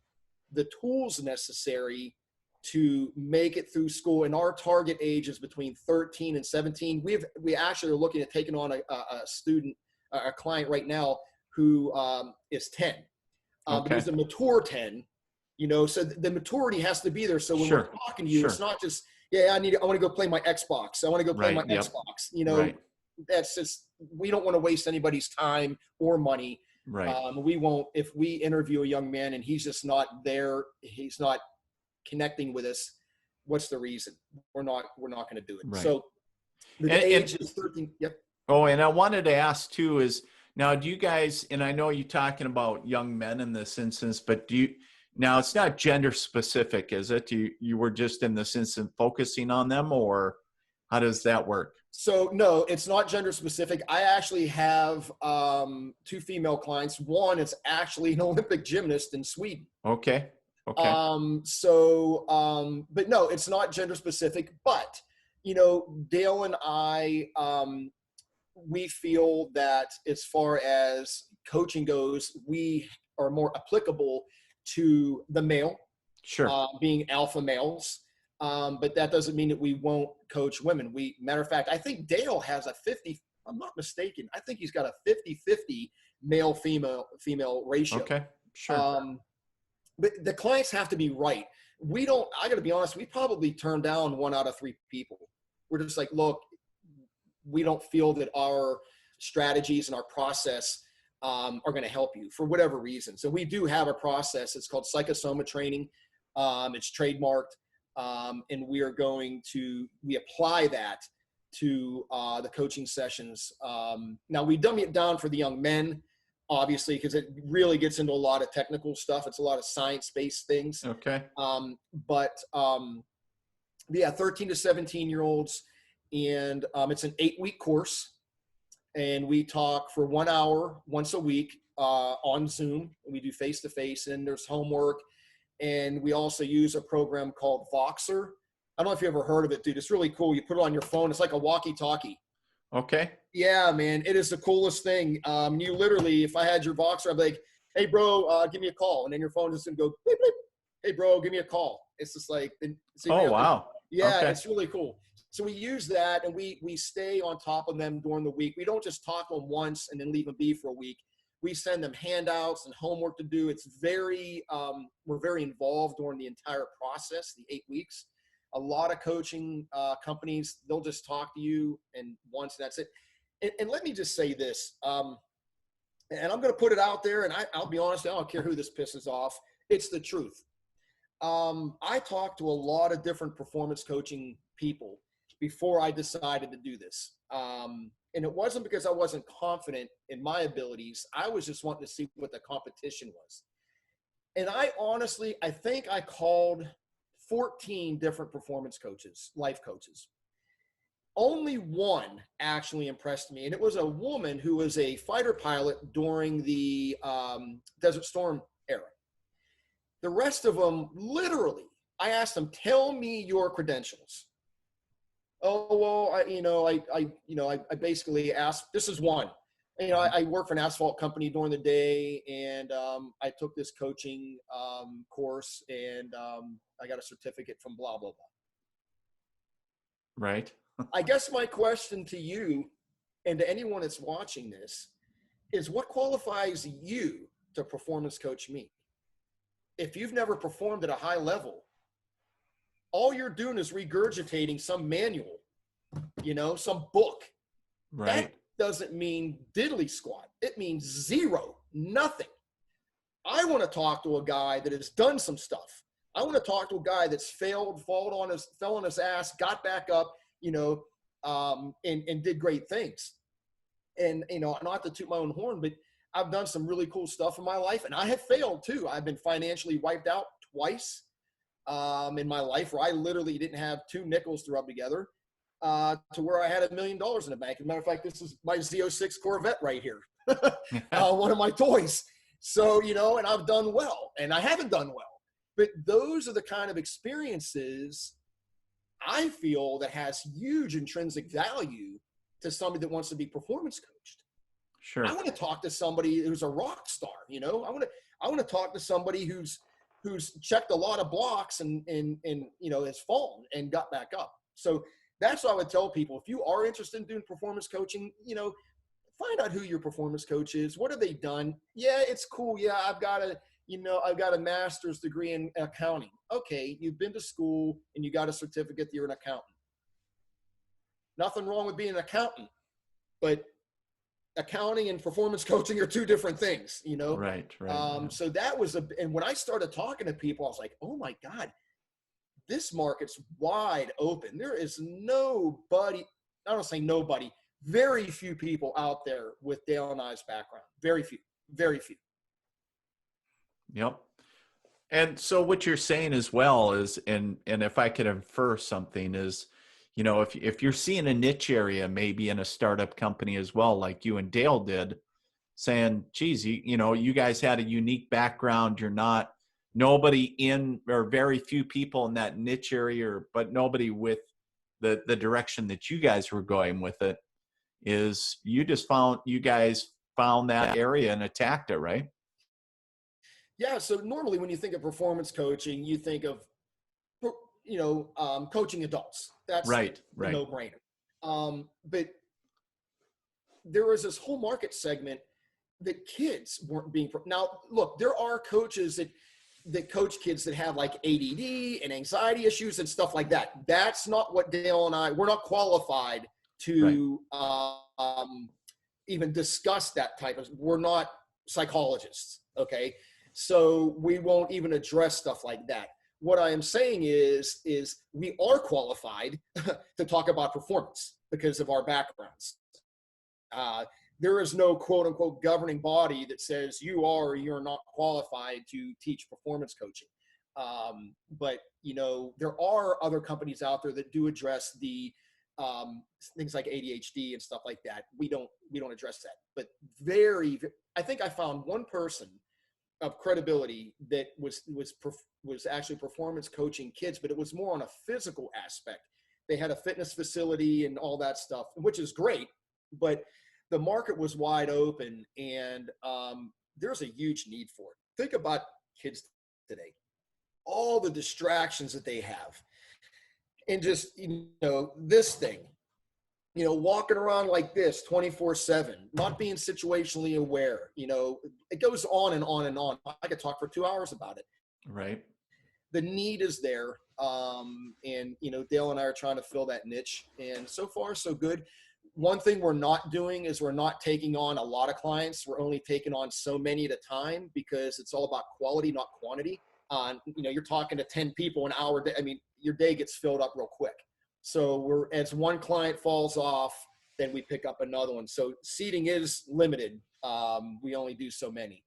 the tools necessary to make it through school. And our target age is between 13 and 17. We actually are looking at taking on a client right now who is 10. But he's a mature 10, you know, so the maturity has to be there. So when we're talking to you, it's not just, yeah, I want to go play my Xbox. I want to go play my Xbox, you know. That's just, we don't want to waste anybody's time or money. Right. We won't, if we interview a young man and he's just not there, he's not connecting with us, what's the reason? We're not going to do it. Right. So the age is 13. Yep. Oh, and I wanted to ask too is, now do you guys, and I know you're talking about young men in this instance, but now it's not gender specific, is it? You were just in this instance focusing on them, or how does that work? So no, it's not gender specific. I actually have two female clients. One is actually an Olympic gymnast in Sweden. Okay. Okay. But no, it's not gender specific. But Dale and I, we feel that as far as coaching goes, we are more applicable to the male, Sure. being alpha males. But that doesn't mean that we won't coach women. Matter of fact, I think Dale has a 50, if I'm not mistaken, I think he's got a 50-50 male female ratio. Okay. Sure. But the clients have to be right. I got to be honest, we probably turn down 1 out of 3 people. We're just like, look, we don't feel that our strategies and our process are going to help you for whatever reason. So we do have a process. It's called psychosoma training. It's trademarked. And we apply that to the coaching sessions. Now we dummy it down for the young men, obviously, because it really gets into a lot of technical stuff. It's a lot of science-based things. Okay. Yeah, 13 to 17-year-olds. And it's an 8-week course. And we talk for 1 hour once a week on Zoom. We do face-to-face, and there's homework. And we also use a program called Voxer. I don't know if you ever heard of it, dude. It's really cool. You put it on your phone. It's like a walkie-talkie. Okay. Yeah, man. It is the coolest thing. You literally, if I had your Voxer, I'd be like, hey, bro, give me a call. And then your phone is going to go, bleep, bleep. Hey, bro, give me a call. It's just like, Wow. Yeah, Okay. It's really cool. So we use that, and we stay on top of them during the week. We don't just talk to them once and then leave them be for a week. We send them handouts and homework to do. It's we're very involved during the entire process, the 8 weeks. A lot of coaching companies, they'll just talk to you and once, and that's it. And let me just say this, and I'm going to put it out there, and I'll be honest, I don't care who this pisses off. It's the truth. I talked to a lot of different performance coaching people before I decided to do this. And it wasn't because I wasn't confident in my abilities. I was just wanting to see what the competition was. And I think I called 14 different performance coaches, life coaches. Only one actually impressed me. And it was a woman who was a fighter pilot during the Desert Storm era. The rest of them, literally, I asked them, tell me your credentials. Oh, well, I basically asked, this is one. I work for an asphalt company during the day, and I took this coaching course, and I got a certificate from blah, blah, blah. Right. I guess my question to you and to anyone that's watching this is, what qualifies you to performance coach me? If you've never performed at a high level, all you're doing is regurgitating some manual, some book. Right. That doesn't mean diddly squat. It means zero, nothing. I want to talk to a guy that has done some stuff. I want to talk to a guy that's fell on his ass, got back up, and did great things. And, not to toot my own horn, but I've done some really cool stuff in my life, and I have failed too. I've been financially wiped out twice in my life, where I literally didn't have 2 nickels to rub together, to where I had $1 million in the bank. As a matter of fact, this is my Z06 Corvette right here, one of my toys. So, and I've done well, and I haven't done well. But those are the kind of experiences I feel that has huge intrinsic value to somebody that wants to be performance coached. Sure. I want to talk to somebody who's a rock star. I want to talk to somebody who's checked a lot of blocks and has fallen and got back up. So that's what I would tell people. If you are interested in doing performance coaching, find out who your performance coach is. What have they done? Yeah, it's cool. Yeah, I've got a master's degree in accounting. Okay, you've been to school and you got a certificate that you're an accountant. Nothing wrong with being an accountant, but accounting and performance coaching are 2 different things, Right. So that was and when I started talking to people, I was like, oh my God, this market's wide open. There is nobody, I don't say nobody, very few people out there with Dale and I's background. Very few. Yep. And so what you're saying as well is, and if I could infer something is, if you're seeing a niche area, maybe in a startup company as well, like you and Dale did, saying, geez, you guys had a unique background. You're not nobody in, or very few people in that niche area, but nobody with the direction that you guys were going with it, is you guys found that area and attacked it, right? Yeah. So normally when you think of performance coaching, you think of, coaching adults. That's Right. the no-brainer. But there was this whole market segment that kids weren't being. Now, look, there are coaches that coach kids that have like ADD and anxiety issues and stuff like that. That's not what Dale and we're not qualified to even discuss that type of, we're not psychologists. Okay. So we won't even address stuff like that. What I am saying is we are qualified to talk about performance because of our backgrounds. There is no quote unquote governing body that says you are or you're not qualified to teach performance coaching. But there are other companies out there that do address the things like ADHD and stuff like that. We don't address that, but I think I found one person of credibility that was actually performance coaching kids, but it was more on a physical aspect. They had a fitness facility and all that stuff, which is great, but the market was wide open, and there's a huge need for it. Think about kids today, all the distractions that they have, and just, this thing, walking around like this 24/7, not being situationally aware, it goes on and on and on. I could talk for 2 hours about it. Right. The need is there. And, Dale and I are trying to fill that niche, and so far so good. One thing we're not doing is we're not taking on a lot of clients. We're only taking on so many at a time because it's all about quality, not quantity. You're talking to 10 people an hour. Your day gets filled up real quick. So as one client falls off, then we pick up another one. So seating is limited. We only do so many.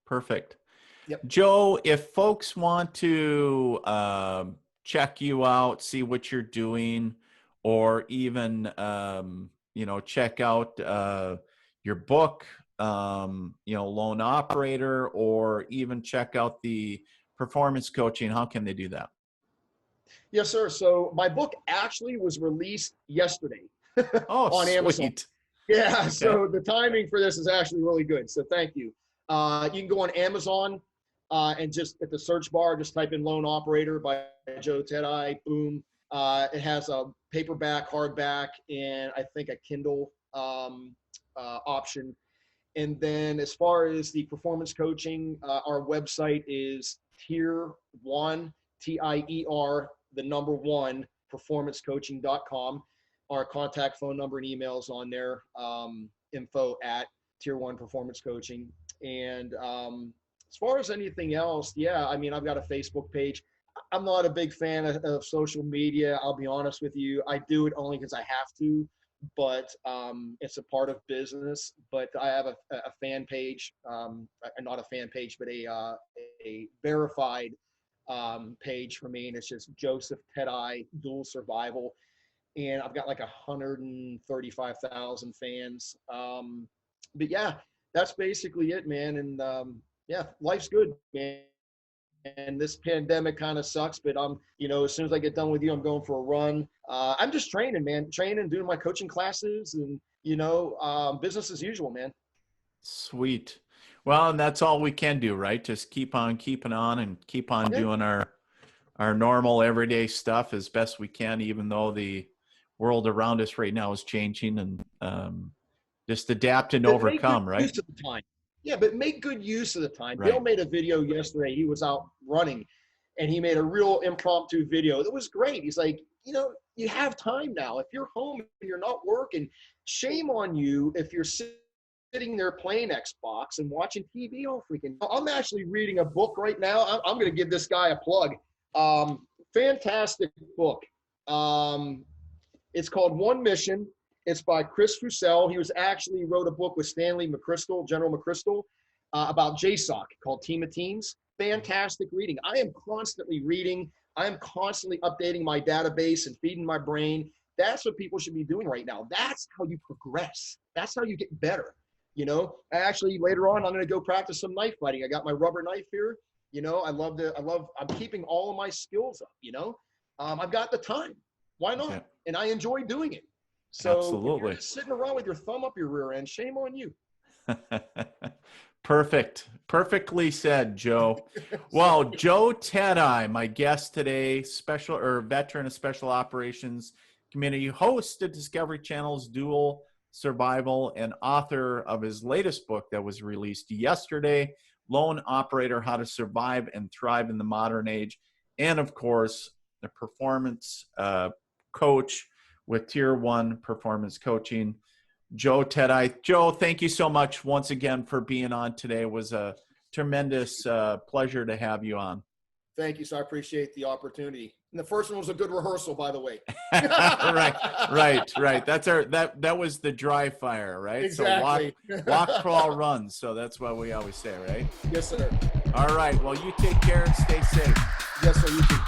Perfect. Yep. Joe, if folks want to check you out, see what you're doing, or even check out your book, Lone Operator, or even check out the performance coaching, how can they do that? Yes, sir. So my book actually was released yesterday Oh, on Amazon. sweet. Yeah. Okay. So the timing for this is actually really good. So thank you. You can go on Amazon and just at the search bar, just type in Lone Operator by Joe Teti. Boom. It has a paperback, hardback, and I think a Kindle option. And then as far as the performance coaching, our website is Tier 1, TIER, the number 1, performancecoaching.com. Our contact phone number and emails on there, info@Tier 1 Performance Coaching. And as far as anything else, I've got a Facebook page. I'm not a big fan of social media. I'll be honest with you. I do it only because I have to, but it's a part of business. But I have a fan page, not a fan page, but a verified page for me, and it's just Joseph Teti Dual Survival, and I've got like 135,000 fans. But yeah, that's basically it, man. And life's good, man. And this pandemic kind of sucks, but as soon as I get done with you, I'm going for a run. I'm just training, man, doing my coaching classes, and business as usual, man. Sweet. Well, and that's all we can do, right? Just keep on keeping on and keep on doing our normal everyday stuff as best we can, even though the world around us right now is changing, and just adapt and overcome, right? Use of the time. Yeah, but make good use of the time. Right. Bill made a video yesterday. He was out running, and he made a real impromptu video. That was great. He's like, you have time now. If you're home and you're not working, shame on you if you're sitting there playing Xbox and watching TV all freaking. I'm actually reading a book right now. I'm going to give this guy a plug. Fantastic book. It's called One Mission. It's by Chris Fussell. He wrote a book with Stanley McChrystal, General McChrystal, about JSOC called Team of Teams. Fantastic reading. I am constantly reading. I'm constantly updating my database and feeding my brain. That's what people should be doing right now. That's how you progress. That's how you get better. Actually, later on, I'm going to go practice some knife fighting. I got my rubber knife here. I'm keeping all of my skills up, I've got the time. Why not? Yeah. And I enjoy doing it. So Absolutely. if you're just sitting around with your thumb up your rear end, shame on you. Perfect. Perfectly said, Joe. Well, Joe Teti, my guest today, veteran of special operations community, host of Discovery Channel's Dual Survival, and author of his latest book that was released yesterday, Lone Operator: How to Survive and Thrive in the Modern Age. And of course, the performance coach with Tier 1 performance coaching, Joe Teti. Joe, thank you so much once again for being on today. It was a tremendous pleasure to have you on. Thank you. So I appreciate the opportunity. And the first one was a good rehearsal, by the way. Right. That was the dry fire, right? Exactly. So walk, crawl, run. So that's what we always say, right? Yes, sir. All right. Well, you take care and stay safe. Yes, sir. You too.